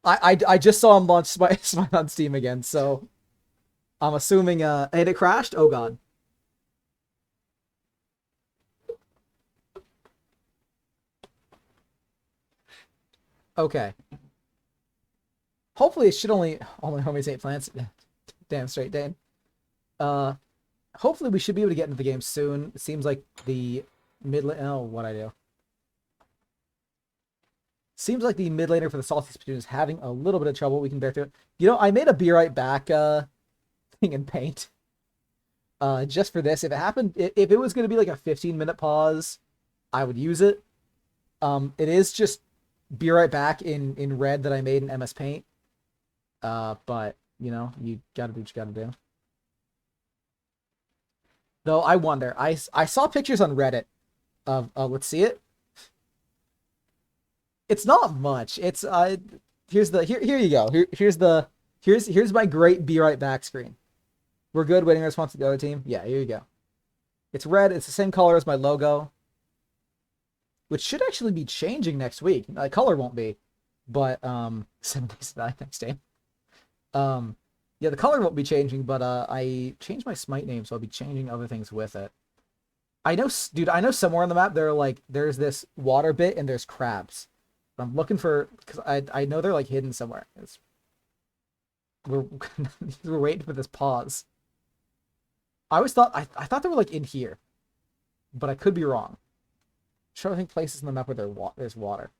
A: I just saw him launch Smite on Steam again, so I'm assuming and it crashed? Oh god. Okay. Hopefully it should only homies ain't plants. Damn straight, Dane. Hopefully we should be able to get into the game soon. It seems like the mid lane. Oh, what I do. Seems like the mid laner for the Salty Spittoon is having a little bit of trouble. We can bear through it. I made a be right back thing in Paint. Just for this. If it was going to be like a 15-minute pause, I would use it. It is just be right back in red that I made in MS Paint. But, you gotta do what you gotta do. Though I wonder, I saw pictures on Reddit of let's see it. It's not much. It's here you go. Here's my great be right back screen. We're good. Waiting response to the other team. Yeah, here you go. It's red. It's the same color as my logo, which should actually be changing next week. The color won't be, but 7 days to die next day. Yeah, the color won't be changing, but I changed my Smite name, so I'll be changing other things with it. I know, dude, I know somewhere on the map there's this water bit and there's crabs. I'm looking for, because I know they're like hidden somewhere. We're waiting for this pause. I always thought I thought they were like in here, but I could be wrong. I'm trying to think places on the map where there's water.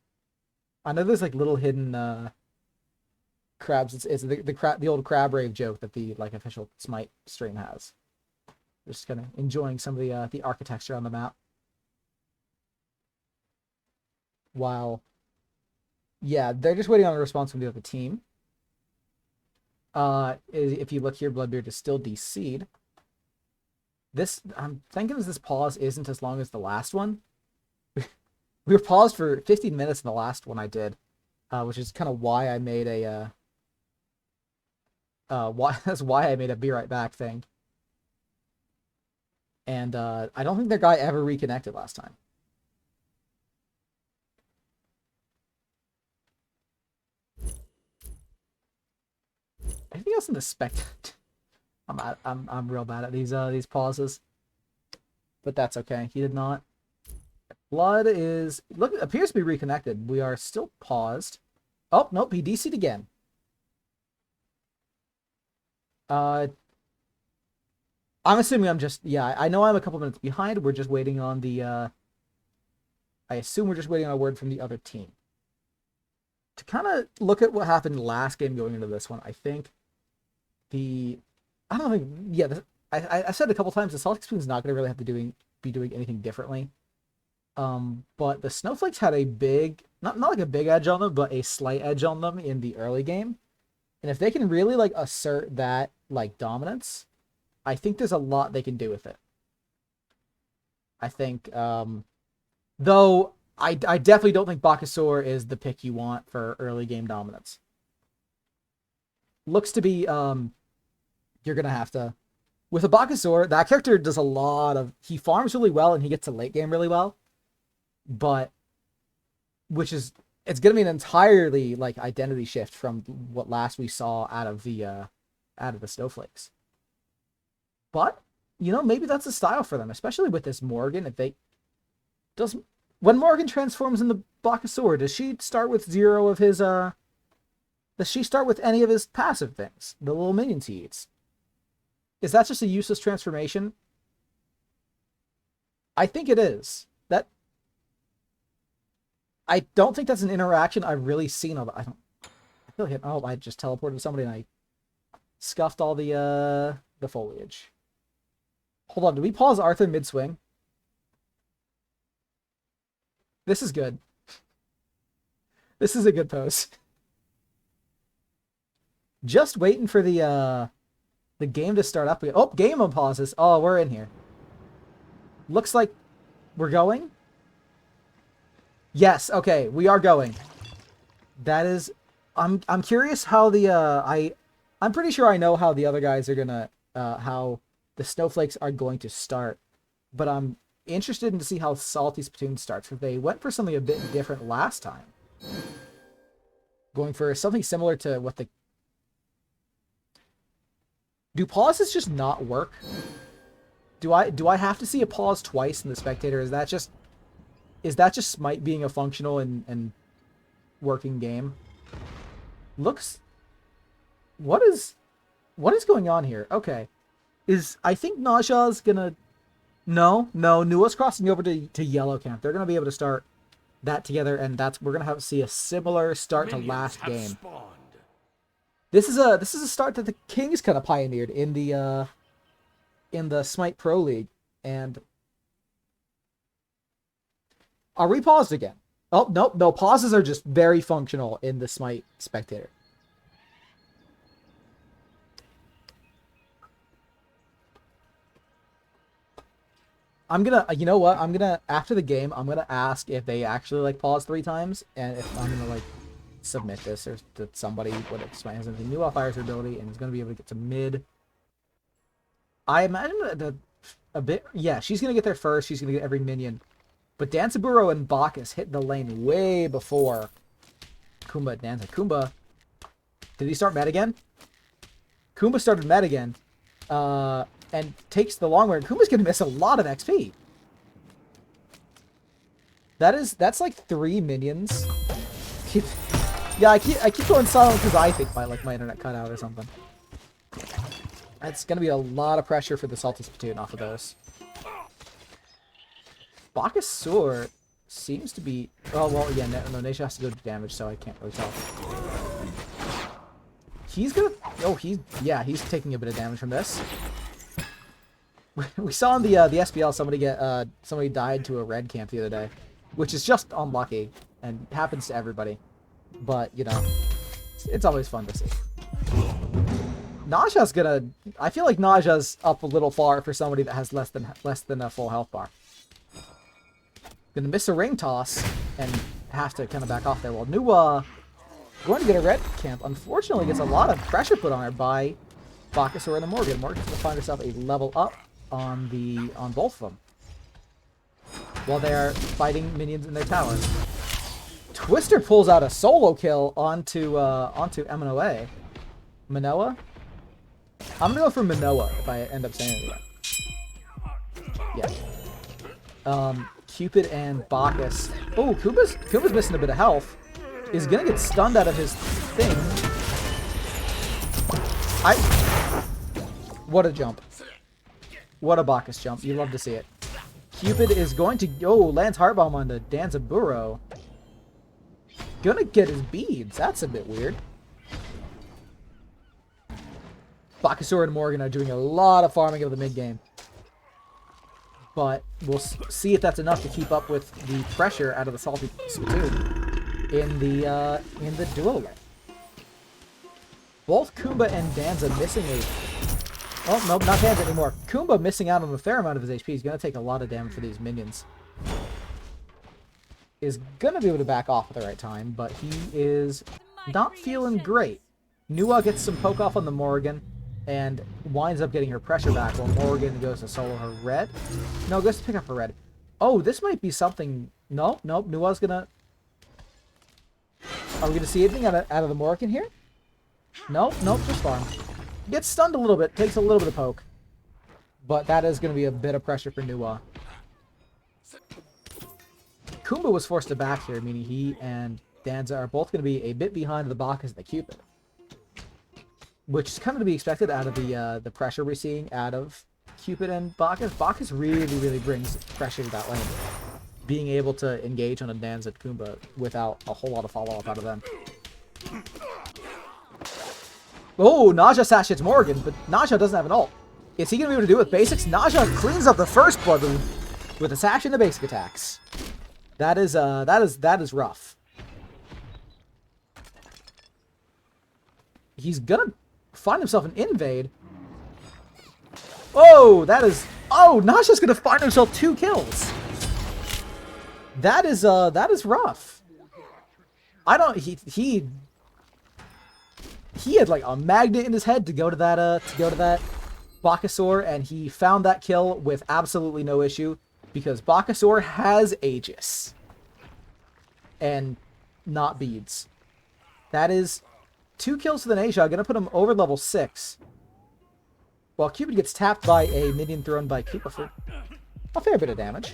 A: I know there's like little hidden crabs. It's the old crab rave joke that the official Smite stream has. Just kind of enjoying some of the architecture on the map. While, yeah, they're just waiting on a response from the other team. If you look here, Bloodbeard is still DC'd. I'm thinking this pause isn't as long as the last one. We were paused for 15 minutes in the last one I did, which is kind of why I made that's why I made a be right back thing. And I don't think their guy ever reconnected last time. Anything else in the spec? I'm real bad at these pauses, but that's okay. He did not. Blood appears to be reconnected. We are still paused. Oh nope, he DC'd again. I'm assuming I know I'm a couple minutes behind. We're just waiting on I assume we're just waiting on a word from the other team. To kind of look at what happened last game going into this one, I think I don't think, yeah, I've said a couple times, the Celtics team is not going to really have to be doing anything differently. But the Snowflakes had a big, not like a big edge on them, but a slight edge on them in the early game. And if they can really assert that dominance, I think there's a lot they can do with it. I think, though, I definitely don't think Bakasor is the pick you want for early game dominance. Looks to be, you're going to have to... With a Bakasor, that character does a lot of... He farms really well, and he gets to late game really well. But... Which is... It's going to be an entirely, like, identity shift from what last we saw out of the Snowflakes. But, you know, maybe that's a style for them, especially with this Morgan. If they... When Morgan transforms in the Bakasor, does she start with 0 of his, Does she start with any of his passive things? The little minions he eats? Is that just a useless transformation? I think it is. I don't think that's an interaction I've really seen. I feel like I just teleported somebody and I scuffed all the foliage. Hold on, do we pause Arthur mid-swing? This is good. This is a good pose. Just waiting for the game to start up. Oh, game on pauses. Oh, we're in here. Looks like we're going. Yes, okay, we are going. That is... I'm curious how the... I'm pretty sure I know how the other guys are gonna... how the Snowflakes are going to start. But I'm interested in to see how Salty Spittoon starts. If they went for something a bit different last time. Going for something similar to what the... Do pauses just not work? Do I have to see a pause twice in the spectator? Is that just Smite being a functional and working game? Looks... What is going on here? Okay. I think Naja's gonna... No, Nua's crossing over to yellow camp. They're gonna be able to start that together, and we're gonna have to see a similar start to last game.
C: Spawned.
A: This is a start that the Kings kind of pioneered in the Smite Pro League, and are we paused again? Oh no, pauses are just very functional in the Smite spectator. I'm gonna, you know what? After the game, I'm gonna ask if they actually like pause 3 times, and if I'm gonna like submit this or that somebody would Smite has something new off Iris ability and is gonna be able to get to mid. I imagine that a bit, yeah, she's gonna get there first. She's gonna get every minion, but Danzaburo and Bacchus hit the lane way before Kumba and Danza. Kumba, did he start med again? Kumba started med again. And takes the long way. Kuma's gonna miss a lot of XP. That's like 3 minions. Yeah, I keep going silent because I think my internet cut out or something. It's gonna be a lot of pressure for the Salty Spittoon off of those. Bakasor seems to be... Oh, well, yeah, no, Naisha has to go to damage, so I can't really tell. He's gonna... Oh, he's taking a bit of damage from this. We saw in the SPL somebody died to a red camp the other day, which is just unlucky and happens to everybody. But you know, it's always fun to see. Naja's gonna... I feel like Naja's up a little far for somebody that has less than a full health bar. Gonna miss a ring toss and have to kind of back off there. Well, Nua going to get a red camp. Unfortunately, gets a lot of pressure put on her by Bakasor and the Morgan. Morgan's gonna find herself a level up on both of them while they're fighting minions in their towers. Twister pulls out a solo kill onto MNOA. Manoa? I'm gonna go for Manoa if I end up saying it right. Yeah. Cupid and Bacchus. Oh, Kuba's missing a bit of health. Is gonna get stunned out of his thing. What a jump. What a Bacchus jump. You love to see it. Cupid is going to... Oh, lands Heartbomb on the Danzaburo. Gonna get his beads. That's a bit weird. Bakasor and Morgan are doing a lot of farming of the mid-game. But we'll see if that's enough to keep up with the pressure out of the Salty Spittoon in the duo lane. Both Kumba and Danza missing Oh, nope, not Danza anymore. Kumba missing out on a fair amount of his HP. He's going to take a lot of damage for these minions. Is going to be able to back off at the right time, but he is not feeling great. Nua gets some poke off on the Morrigan and winds up getting her pressure back while Morrigan goes to solo her red. No, goes to pick up her red. Oh, this might be something... Nope, Nua's going to... Are we going to see anything out of the Morrigan here? Nope, just farm. Gets stunned a little bit, takes a little bit of poke. But that is going to be a bit of pressure for Nua. Kumba was forced to back here, meaning he and Danza are both going to be a bit behind the Bacchus and the Cupid. Which is kind of to be expected out of the pressure we're seeing out of Cupid and Bacchus. Bacchus really brings pressure to that lane. Being able to engage on a Danza and Kumba without a whole lot of follow-up out of them. Oh, Naja sash hits Morrigan, but Naja doesn't have an ult. Is he going to be able to do it with basics? Naja cleans up the first blood with a sash and the basic attacks. That is rough. He's gonna find himself an invade. Oh, that is... Oh, Naja's gonna find himself 2 kills. That is rough. I don't... He had like a magnet in his head to go to that Bacchusor, and he found that kill with absolutely no issue because Bacchusor has Aegis and not beads. That is 2 kills to the Naja, gonna put him over level 6. While Cupid gets tapped by a minion thrown by Cupid for a fair bit of damage.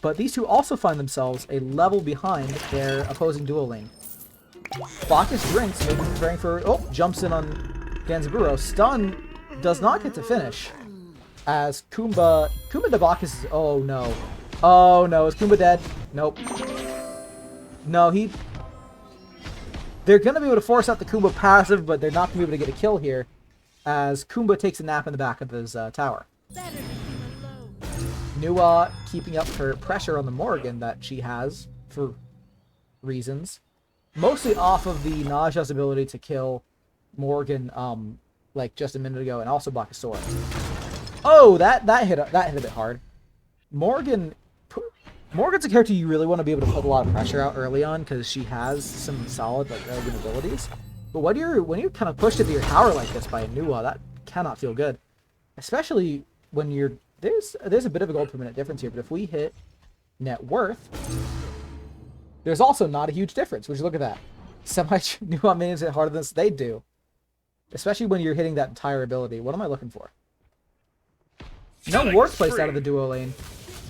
A: But these two also find themselves a level behind their opposing dual lane. Bacchus drinks, maybe preparing for... Oh, jumps in on Ganzaburo. Stun does not get to finish. As Kumba to Bacchus is... Oh, no. Oh, no. Is Kumba dead? Nope. No, they're going to be able to force out the Kumba passive, but they're not going to be able to get a kill here. As Kumba takes a nap in the back of his tower. Nua keeping up her pressure on the Morrigan that she has for reasons. Mostly off of the Naja's ability to kill Morrigan like just a minute ago, and also Bacchusor. Oh, that hit a bit hard. Morrigan's a character you really want to be able to put a lot of pressure out early on because she has some solid like early abilities. But when you're kind of pushed into your tower like this by a Nua, that cannot feel good. Especially when you're there's a bit of a gold per minute difference here, but if we hit net worth, there's also not a huge difference. Would you look at that? Nua minions hit harder than they do. Especially when you're hitting that entire ability. What am I looking for? No work placed out of the duo lane,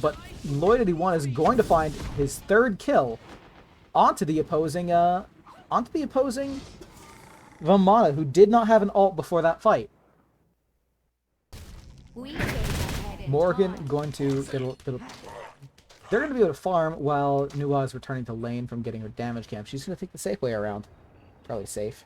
A: but Lloyd81 is going to find his 3rd kill onto the opposing Vamana, who did not have an ult before that fight. Morrigan going to they're going to be able to farm while Nua is returning to lane from getting her damage camp. She's going to take the safe way around. Probably safe.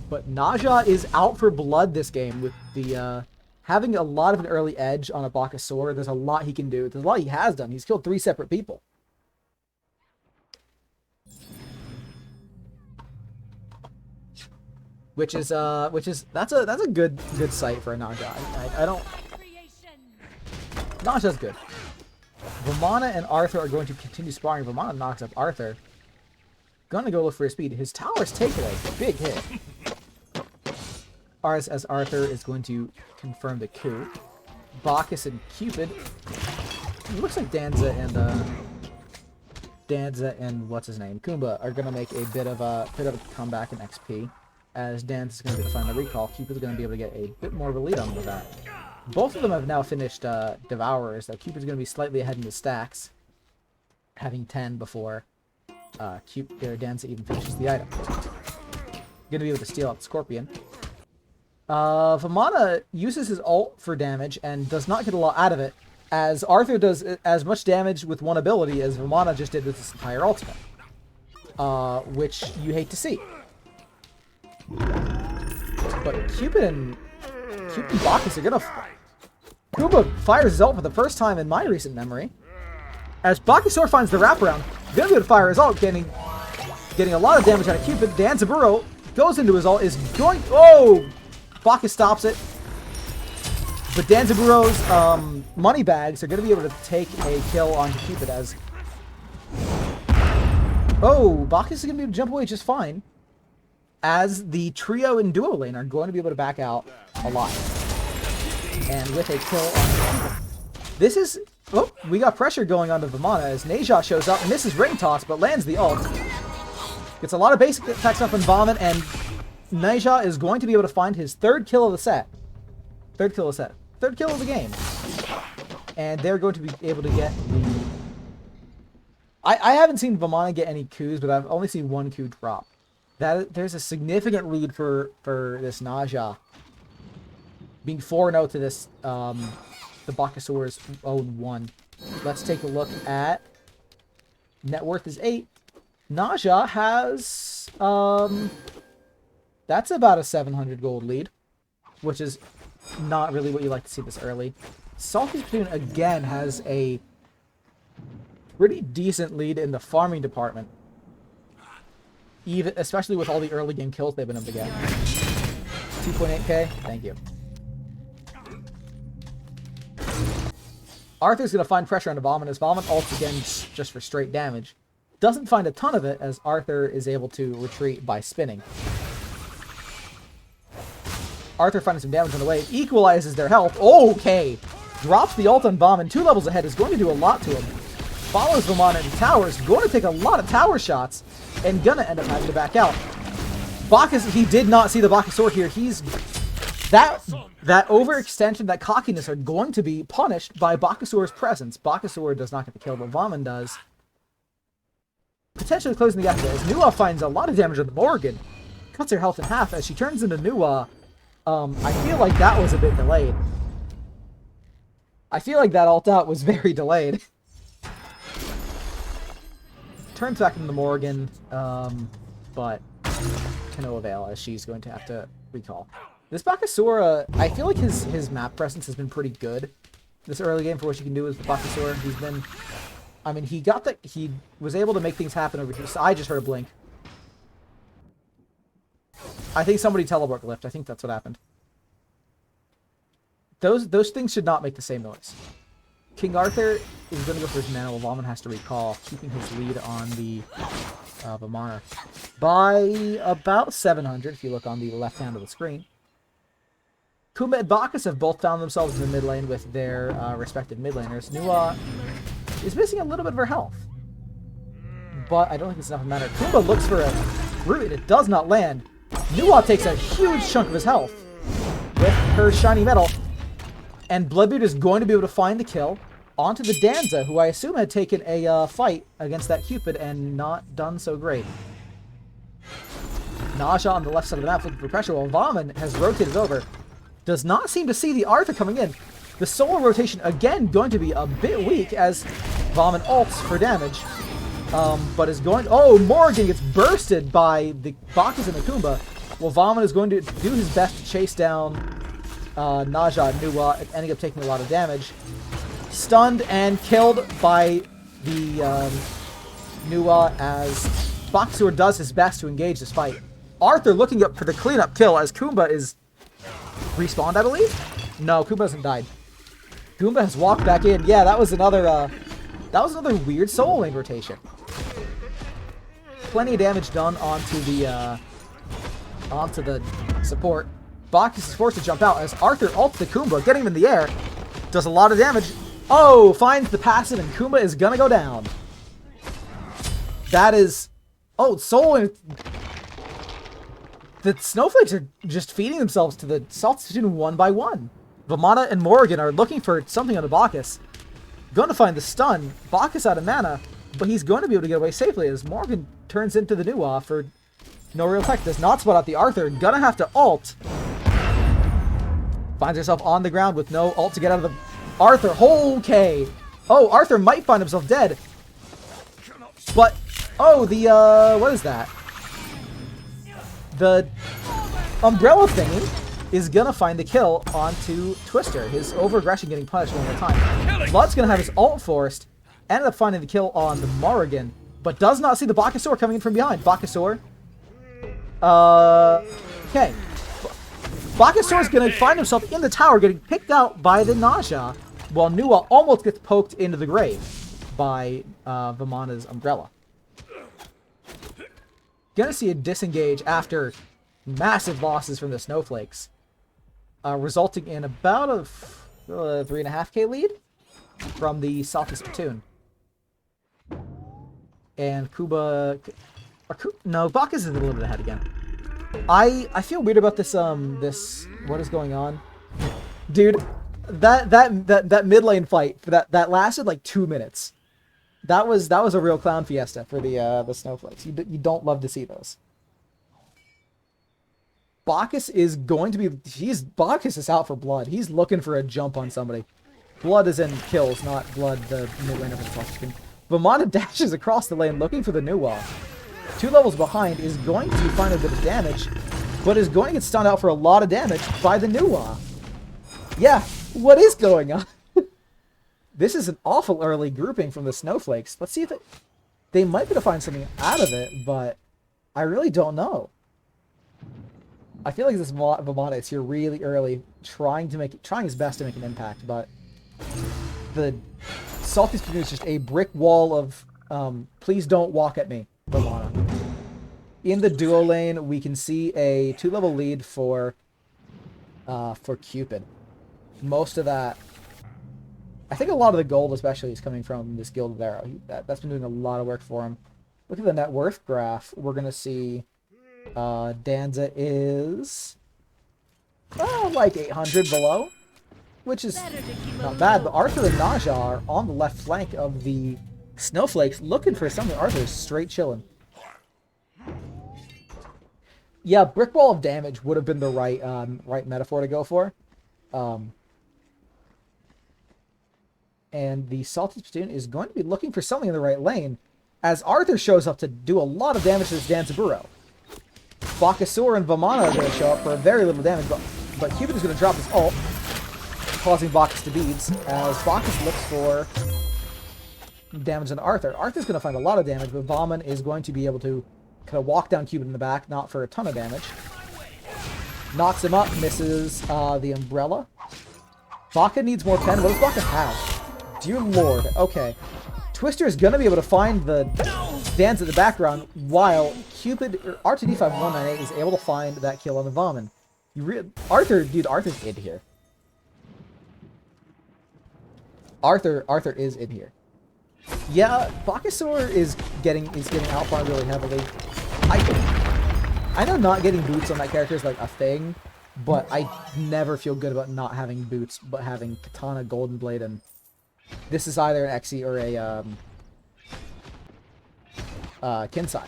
A: But Naja is out for blood this game with the having a lot of an early edge on a Bacchusor. There's a lot he can do. There's a lot he has done. He's killed 3 separate people. Which is that's a good sight for a Naja. I don't. Naja's good. Vamana and Arthur are going to continue sparring. Vamana knocks up Arthur. Gonna go look for his speed. His tower's takeaway. Big hit. As Arthur is going to confirm the coup. Bacchus and Cupid. It looks like Danza and what's his name? Kumba are gonna make a bit of a comeback in XP. As Danza's gonna be able to find the recall, Cupid's gonna be able to get a bit more of a lead on with that. Both of them have now finished Devourers. Cupid's going to be slightly ahead in the stacks, having 10 before Danza even finishes the item. Going to be able to steal out the Scorpion. Vamana uses his ult for damage and does not get a lot out of it, as Arthur does as much damage with one ability as Vamana just did with his entire ultimate. Which you hate to see. But Cupid and Bacchus are gonna... Kumba fires his ult for the first time in my recent memory. As Bacchusor finds the wraparound, gonna be able to fire his ult, getting a lot of damage out of Cupid. Danzaburo Goes into his ult, is going... Oh! Bacchus stops it. But Danzaburo's money bags are going to be able to take a kill on Cupid as... Oh! Bacchus is going to be able to jump away just fine. As the trio and duo lane are going to be able to back out alive. And with a kill on Cupid. This is... Oh! We got pressure going onto Vamana as Neja shows up, misses ring toss, but lands the ult. Gets a lot of basic attacks up on Vomit, and Neja is going to be able to find his third kill of the set. Third kill of the game. And they're going to be able to get the... I haven't seen Vamana get any coups, but I've only seen one coup drop. There's a significant lead for this Neja. Being 4-0 to this, the Bacchusaur's own 1. Let's take a look at... Net worth is 8. Neja has, that's about a 700 gold lead, which is not really what you like to see this early. Salty Spittoon, again, has a pretty decent lead in the farming department, especially with all the early game kills they've been able to get. 2.8k, thank you. Arthur's going to find pressure on Vomit as Vomit ults again just for straight damage. Doesn't find a ton of it as Arthur is able to retreat by spinning. Arthur finding some damage on the way. Equalizes their health. Okay. Drops the ult on Vomit 2 levels ahead. Is going to do a lot to him. Follows Vamana into towers. Going to take a lot of tower shots. And gonna end up having to back out. Bacchus, he did not see the Bacchusaur here. He's... That overextension, that cockiness are going to be punished by Bacchusaur's presence. Bacchusaur does not get the kill, but Vomit does. Potentially closing the gap there as Nuwa finds a lot of damage on the Morgan. Cuts her health in half as she turns into Nuwa. I feel like that was a bit delayed. I feel like that ult out was very delayed. Turns back into the Morgan, but to no avail as she's going to have to recall. This Bacchusaur, I feel like his map presence has been pretty good this early game for what you can do with Bacchusaur. He's been... I mean, he was able to make things happen over here. So I just heard a blink. I think somebody teleport glyphed. I think that's what happened. Those things should not make the same noise. King Arthur is going to go for his mana while Vomit has to recall, keeping his lead on the Vamana by about 700 if you look on the left hand of the screen. Kuma and Bacchus have both found themselves in the mid lane with their respective mid laners. Nuwa is missing a little bit of her health, but I don't think it's enough to matter. Kuma looks for a root. It does not land. Nuwa takes a huge chunk of his health with her shiny metal, and Bloodbeard is going to be able to find the kill onto the Danza, who I assume had taken a fight against that Cupid and not done so great. Neja on the left side of the map looking for pressure while Vomit has rotated over. Does not seem to see the Arthur coming in. The solo rotation, again, going to be a bit weak as Vomit ults for damage. But is going... Oh, Morgan gets bursted by the Bacchus and the Kumba. Well, Vomit is going to do his best to chase down Neja and Nuwa, ending up taking a lot of damage. Stunned and killed by the Nuwa as Bacchusaur does his best to engage this fight. Arthur looking up for the cleanup kill as Kumba is respawned, I believe? No, Kumba hasn't died. Goomba has walked back in. Yeah, that was another weird solo lane rotation. Plenty of damage done onto the support. Bacchus is forced to jump out as Arthur ults the Kumba, getting him in the air. Does a lot of damage. Oh, finds the passive and Kumba is gonna go down. That is... Oh, solo lane... The Snowflakes are just feeding themselves to the Salt Spittoon one by one. Vamana and Morgan are looking for something on the Bacchus. Going to find the stun. Bacchus out of mana, but he's going to be able to get away safely as Morgan turns into the Nuwa for no real tech. Does not spot out the Arthur. Gonna have to ult. Finds herself on the ground with no ult to get out of the Arthur. Okay. Oh, Arthur might find himself dead. But, oh, the, what is that? The umbrella thingy is gonna find the kill onto Twister. His over-aggression getting punished one more time. Blood's gonna have his ult forced. Ended up finding the kill on the Morrigan, but does not see the Bacchusaur coming in from behind. Bacchusaur Okay. Bakasor is going to find himself in the tower getting picked out by the Naja, while Nua almost gets poked into the grave by Vamana's umbrella. Gonna see a disengage after massive losses from the Snowflakes, resulting in about a 3.5k lead from the salty Spittoon. And no, Bacchus is a little bit ahead again. I feel weird about this what is going on, dude. That mid lane fight that lasted like 2 minutes. That was a real clown fiesta for the Snowflakes. You don't love to see those. Bacchus is going to be Bacchus is out for blood. He's looking for a jump on somebody. Blood is in kills, not blood the mid laner for the top screen. Vamana dashes across the lane looking for the Nuwa. 2 levels behind, is going to find a bit of damage, but is going to get stunned out for a lot of damage by the Nuwa. Yeah, what is going on? This is an awful early grouping from the Snowflakes. Let's see if they might be able to find something out of it, but I really don't know. I feel like this Vamana is here really early, trying his best to make an impact, but the Salty Spittoon is just a brick wall of please don't walk at me, Vamana. In the duo lane, we can see a 2-level lead for Cupid. Most of that, I think a lot of the gold especially is coming from this Guild of Arrow. That's been doing a lot of work for him. Look at the net worth graph. We're going to see Danza is like 800 below, which is not bad. But Arthur and Naja are on the left flank of the Snowflakes looking for something. Arthur is straight chilling. Yeah, brick wall of damage would have been the right metaphor to go for. And the Salty Spittoon is going to be looking for something in the right lane as Arthur shows up to do a lot of damage to this Danzaburo. Bakasor and Vamana are going to show up for very little damage, but Cupid is going to drop his ult, causing Bacchus to beads as Bacchus looks for damage on Arthur. Arthur's going to find a lot of damage, but Vaman is going to be able to kind of walk down Cupid in the back, not for a ton of damage. Knocks him up, misses the umbrella. Baka needs more pen. What does Baka have? Dear Lord. Okay. Twister is going to be able to find the dance at the background while Cupid, R2D5198 is able to find that kill on the Vaman. Arthur's in here. Arthur is in here. Yeah, Bakasor is getting outfought really heavily. I know not getting boots on that character is like a thing, but I never feel good about not having boots, but having Katana, Golden Blade, and this is either an Exi or a Kinsai.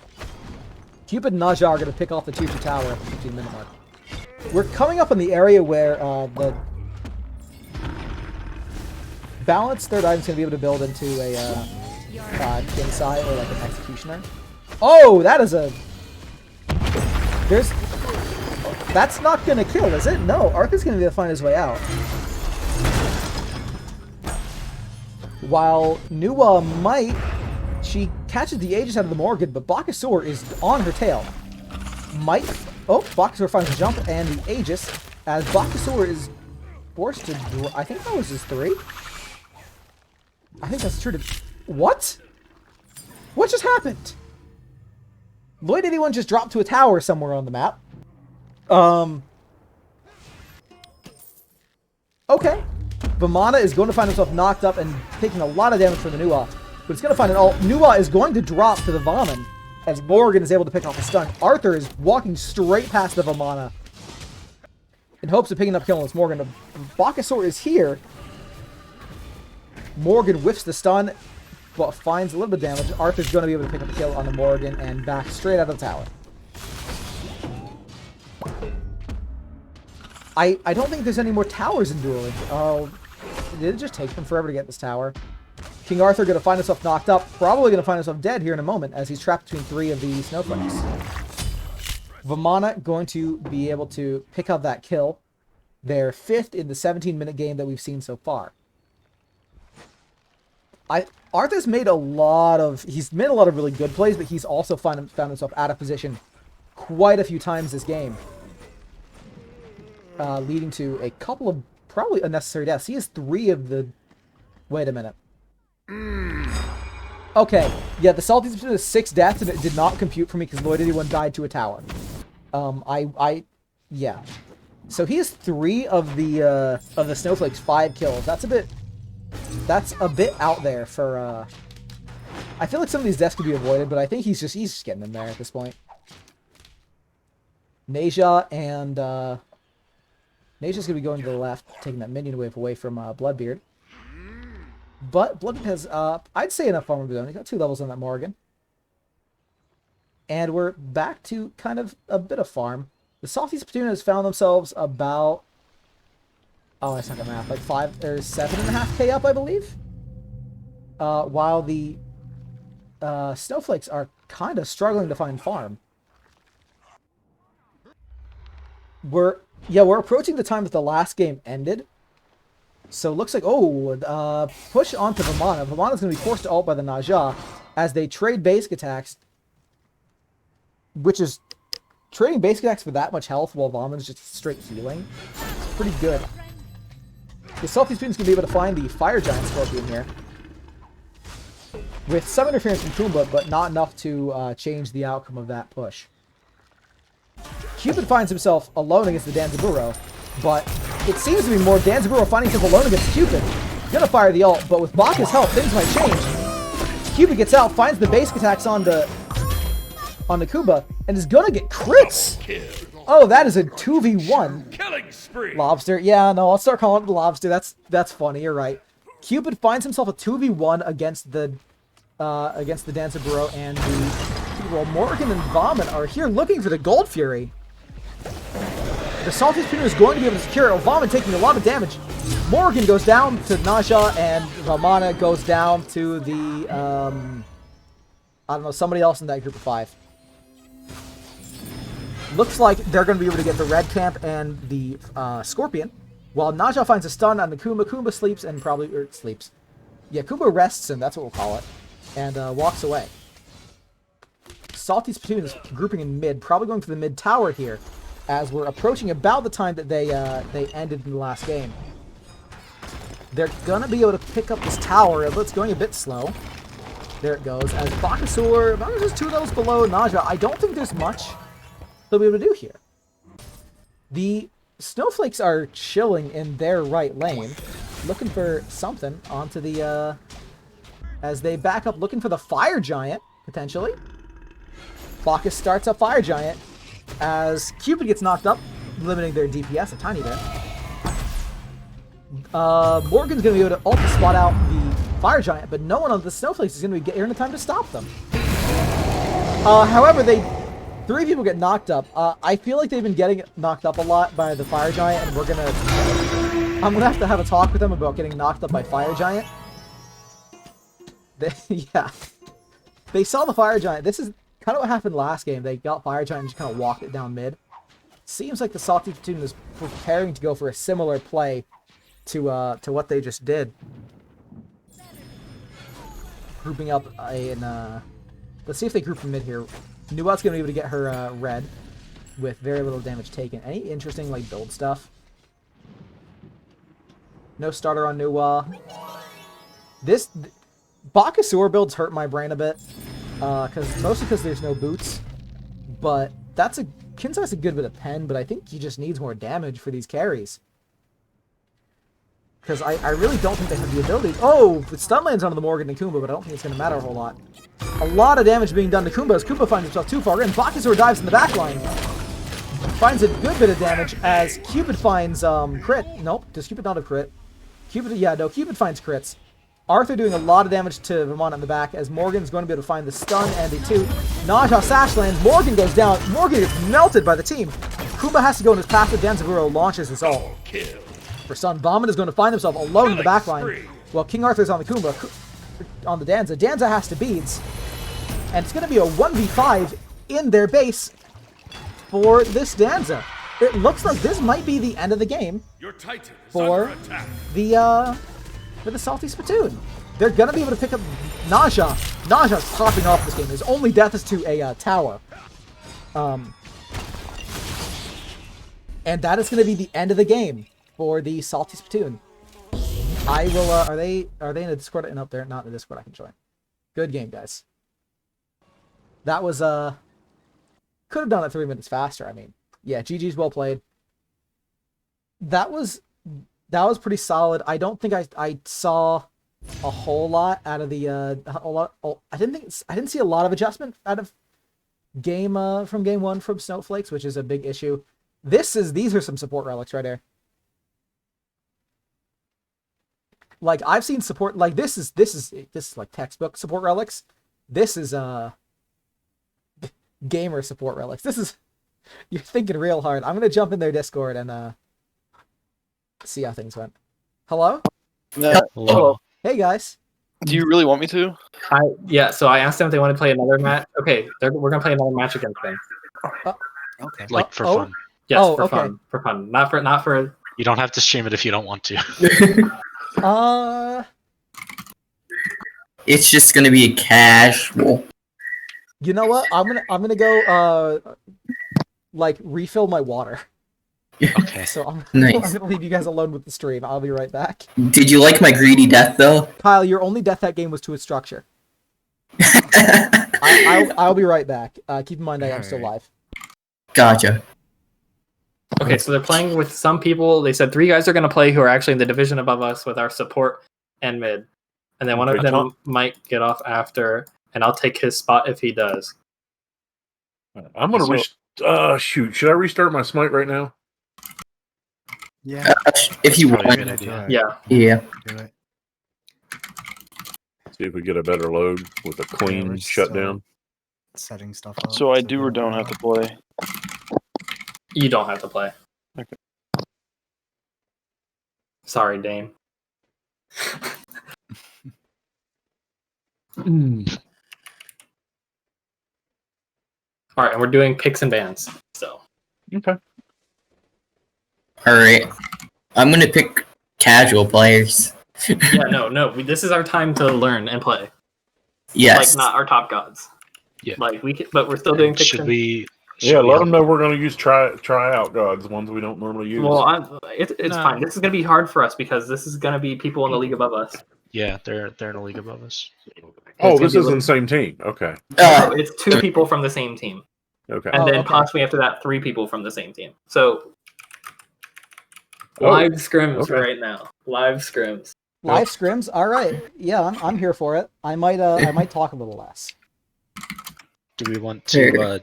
A: Cupid and Naja are going to pick off the Tutu Tower at the 15-minute mark. We're coming up in the area where the balanced third item is going to be able to build into a Kinsai or like an Executioner. Oh, that is a... That's not going to kill, is it? No, Arthur's going to be able to find his way out. While Nuwa might... She catches the Aegis out of the Morgan, but Bakasor is on her tail. Oh, Bakasor finds a jump and the Aegis, as Bakasor is forced to... I think that was his 3? I think that's true to... What? What just happened? Lloyd 81 just dropped to a tower somewhere on the map. Okay. Vamana is going to find himself knocked up and taking a lot of damage from the Nuwa. But it's going to find an ult. Nuwa is going to drop to the Vaman as Morgan is able to pick off a stun. Arthur is walking straight past the Vamana in hopes of picking up killing this Morgan. Bakasor is here. Morgan whiffs the stun, but finds a little bit of damage. Arthur's going to be able to pick up a kill on the Morgan and back straight out of the tower. I don't think there's any more towers in dueling. Oh, did it just take them forever to get this tower? King Arthur going to find himself knocked up. Probably going to find himself dead here in a moment as he's trapped between 3 of the Snowflakes. Vamana going to be able to pick up that kill. Their 5th in the 17-minute game that we've seen so far. Arthur's made a lot of... He's made a lot of really good plays, but he's also found himself out of position quite a few times this game, leading to a couple of probably unnecessary deaths. He has 3 of the... Wait a minute. Okay, yeah, the Salty Spittoon has 6 deaths, and it did not compute for me because Lloyd 81 died to a tower. Yeah. So he has 3 of the Snowflakes 5 kills. That's a bit out there for, I feel like some of these deaths could be avoided, but I think he's just getting in there at this point. Naja and, Naja's gonna be going to the left, taking that minion wave away from, Bloodbeard. But Bloodbeard has, I'd say enough farm of his own. He's got 2 levels on that Morgan. And we're back to kind of a bit of farm. The Salty Spittoon has found themselves about... Oh, I suck at math. Like 5 or 7.5k up, I believe. While the Snowflakes are kind of struggling to find farm. We're approaching the time that the last game ended. So it looks like, push onto Vamana. Vamana's going to be forced to ult by the Naja as they trade basic attacks. Which is... Trading basic attacks for that much health while Vamana's just straight healing. It's pretty good. The Salty Spittoon's going to be able to find the Fire Giant Scorpion here. With some interference from Kumba, but not enough to change the outcome of that push. Cupid finds himself alone against the Danzaburo, but it seems to be more Danzaburo finding himself alone against Cupid. Gonna fire the ult, but with Baka's help, things might change. Cupid gets out, finds the basic attacks on the Kumba, and is gonna get crits! Oh, that is a 2v1.
C: Killing spree.
A: Lobster. Yeah, no, I'll start calling it the Lobster. That's funny, you're right. Cupid finds himself a 2v1 against the Danzaburo and well, Morgan and Vomit are here looking for the Gold Fury. The Salty Spittoon is going to be able to secure it. Vomit taking a lot of damage. Morgan goes down to Naja, and Vamana goes down to the, I don't know, somebody else in that group of 5. Looks like they're going to be able to get the Red Camp and the Scorpion. While Naja finds a stun on the Kumba. Kumba sleeps and probably... sleeps. Yeah, Kumba rests him, that's what we'll call it. And walks away. Salty Spittoon is grouping in mid, probably going for the mid tower here, as we're approaching about the time that they ended in the last game. They're going to be able to pick up this tower, it's going a bit slow. There it goes, as Bakasur is 2 levels below Naja. I don't think there's much they'll be able to do here. The Snowflakes are chilling in their right lane, looking for something onto the, as they back up, looking for the Fire Giant, potentially. Bacchus starts up Fire Giant, as Cupid gets knocked up, limiting their DPS a tiny bit. Morgan's going to be able to ult to spot out the Fire Giant, but no one of the Snowflakes is going to be here in time to stop them. However, 3 people get knocked up. I feel like they've been getting knocked up a lot by the Fire Giant, and I'm going to have a talk with them about getting knocked up by Fire Giant. Yeah. They saw the Fire Giant. This is kind of what happened last game. They got Fire Giant and just kind of walked it down mid. Seems like the Salty Spittoon is preparing to go for a similar play to what they just did. Grouping up in... let's see if they group from mid here. Nuwa's going to be able to get her red with very little damage taken. Any interesting like build stuff? No starter on Nuwa. This Bakasur builds hurt my brain a bit, mostly because there's no boots. But Kinzai has a good bit of pen, but I think he just needs more damage for these carries. Because I really don't think they have the ability. Oh, the stun lands onto the Morgan and Kumba, but I don't think it's going to matter a whole lot. A lot of damage being done to Kumba as Kumba finds himself too far in. Bakasur dives in the backline. Finds a good bit of damage as Cupid finds crit. Nope, does Cupid not have crit? Cupid finds crits. Arthur doing a lot of damage to Vermont in the back as Morgan's going to be able to find the stun and the 2. Naja sash lands. Morgan goes down. Morgan gets melted by the team. Kumba has to go in his passive. Danzaburo launches his ult. For stun, Vomit is going to find himself alone in the backline while King Arthur's on the Kumba. On the Danza. Danza has to beads. And it's going to be a 1v5 in their base for this Danza. It looks like this might be the end of the game for the Salty Spittoon. They're going to be able to pick up Naja. Naja's popping off this game. His only death is to a tower. And that is going to be the end of the game for the Salty Spittoon. I will, are they in the Discord? And up there, not in the Discord, I can join. Good game, guys. That was, could have done it 3 minutes faster. I mean, yeah, GG's well played. That was pretty solid. I don't think I saw a whole lot out of the, I didn't see a lot of adjustment out of from game one from Snowflakes, which is a big issue. These are some support relics right there. Like, I've seen support, like, this is like textbook support relics. This is gamer support relics. This is, you're thinking real hard. I'm gonna jump in their Discord and see how things went. Hello?
C: Hello.
A: Hey guys.
C: Do you really want me to?
D: Yeah, so I asked them if they want to play another match. Okay, we're gonna play another match against them.
E: Okay.
F: Like for fun.
D: Yes,
A: Oh,
D: for
A: okay.
D: fun. For fun. Not for
F: You don't have to stream it if you don't want to.
E: It's just gonna be a casual.
A: You know what? I'm gonna go like refill my water.
F: Okay.
A: So I'm
E: Nice.
A: gonna leave you guys alone with the stream. I'll be right back.
E: Did you like my greedy death though?
A: Kyle, your only death that game was to its structure. I'll be right back. Keep in mind I am still live.
E: Gotcha.
D: Okay, so they're playing with some people. They said 3 guys are going to play who are actually in the division above us with our support and mid. And then one of them might get off after, and I'll take his spot if he does.
G: I'm going to shoot. Should I restart my Smite right now?
H: Yeah.
E: If you
F: Probably a
E: want.
F: good idea.
D: Yeah.
E: Yeah.
H: Do it.
G: See if we get a better load with a clean
H: we're
G: shutdown.
H: Setting stuff up.
C: So I do or don't have to play.
D: You don't have to play.
C: Okay.
D: Sorry, Dane. All right, and we're doing picks and bans. So
G: Okay.
E: All right. I'm gonna pick casual players.
D: yeah, no. This is our time to learn and play.
E: Yes.
D: Like not our top gods.
F: Yeah.
D: Like we can, but we're still doing picks
F: Should
D: and
F: we?
G: Yeah, let them know we're going to use try out gods, the ones we don't normally use.
D: Well, it's fine. This is going to be hard for us because this is going to be people in the league above us.
F: Yeah, they're in a league above us.
G: oh,
D: It's
G: this
D: gonna be
G: isn't the same team. Okay.
D: No, it's 2 people from the same team,
G: Okay.
D: and then
A: okay.
D: possibly after that 3 people from the same team. So
G: Oh,
D: live scrims
G: okay.
D: right now. Live scrims.
A: Live scrims. All right. Yeah, I'm here for it. I might talk a little less.
F: Do we want to?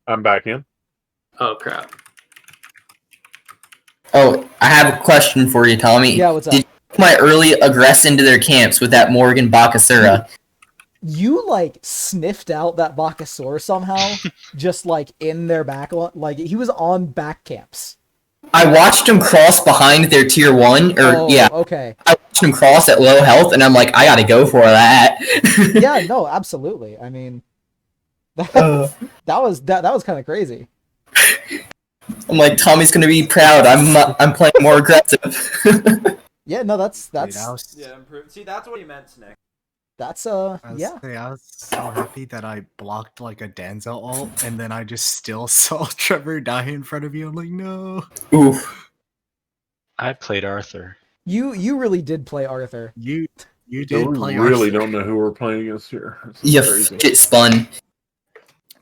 G: I'm back in.
D: Oh crap!
E: Oh, I have a question for you, Tommy.
A: Yeah, what's up?
E: Did you put my early aggress into their camps with that Morgan Bakasura?
A: You like sniffed out that Bakasura somehow, just like in their back, like he was on back camps.
E: I watched him cross behind their tier 1,
A: Okay.
E: I watched him cross at low health, and I'm like, I gotta go for that.
A: Yeah, no, absolutely. I mean, that was kind of crazy.
E: I'm like, Tommy's gonna be proud. I'm playing more aggressive.
A: Yeah, no, that's
I: Yeah, improve. See, that's what he meant, Nick.
A: that's
H: I was so happy that I blocked like a Danzel ult, and then I just still saw Trevor die in front of you. I'm like, no.
E: Oof.
F: I played Arthur.
A: You really did play Arthur.
H: You
G: So
H: did
G: we
H: play
G: really
H: Arthur.
G: don't know who we're playing against here. This is
E: You
G: crazy.
E: get spun.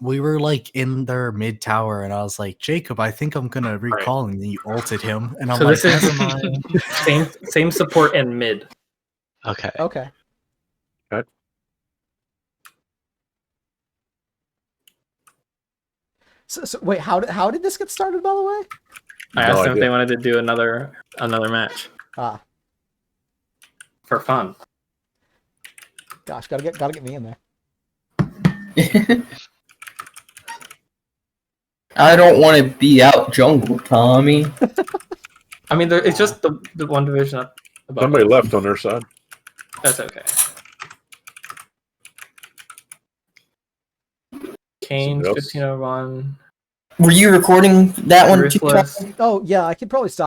H: We were like in their mid tower, and I was like, Jacob, I think I'm gonna recall, and then you ulted him, and I'm
D: So
H: like,
D: this is
H: never mind.
D: same support and mid.
F: Okay.
A: Okay.
G: Okay.
A: So wait, how did this get started, by the way?
D: I asked
G: No
D: them if
G: idea.
D: they wanted to do another match
A: Ah,
D: for fun.
A: gosh, gotta get me in there.
E: I don't want to be out jungle, Tommy.
D: I mean, it's just the one division up above.
G: Somebody
D: us.
G: left on their side.
D: That's okay. Kane,
G: Somebody else?
D: 1501.
E: Were you recording that one? too,
D: Ruthless.
E: Tommy?
A: Oh yeah, I could probably stop.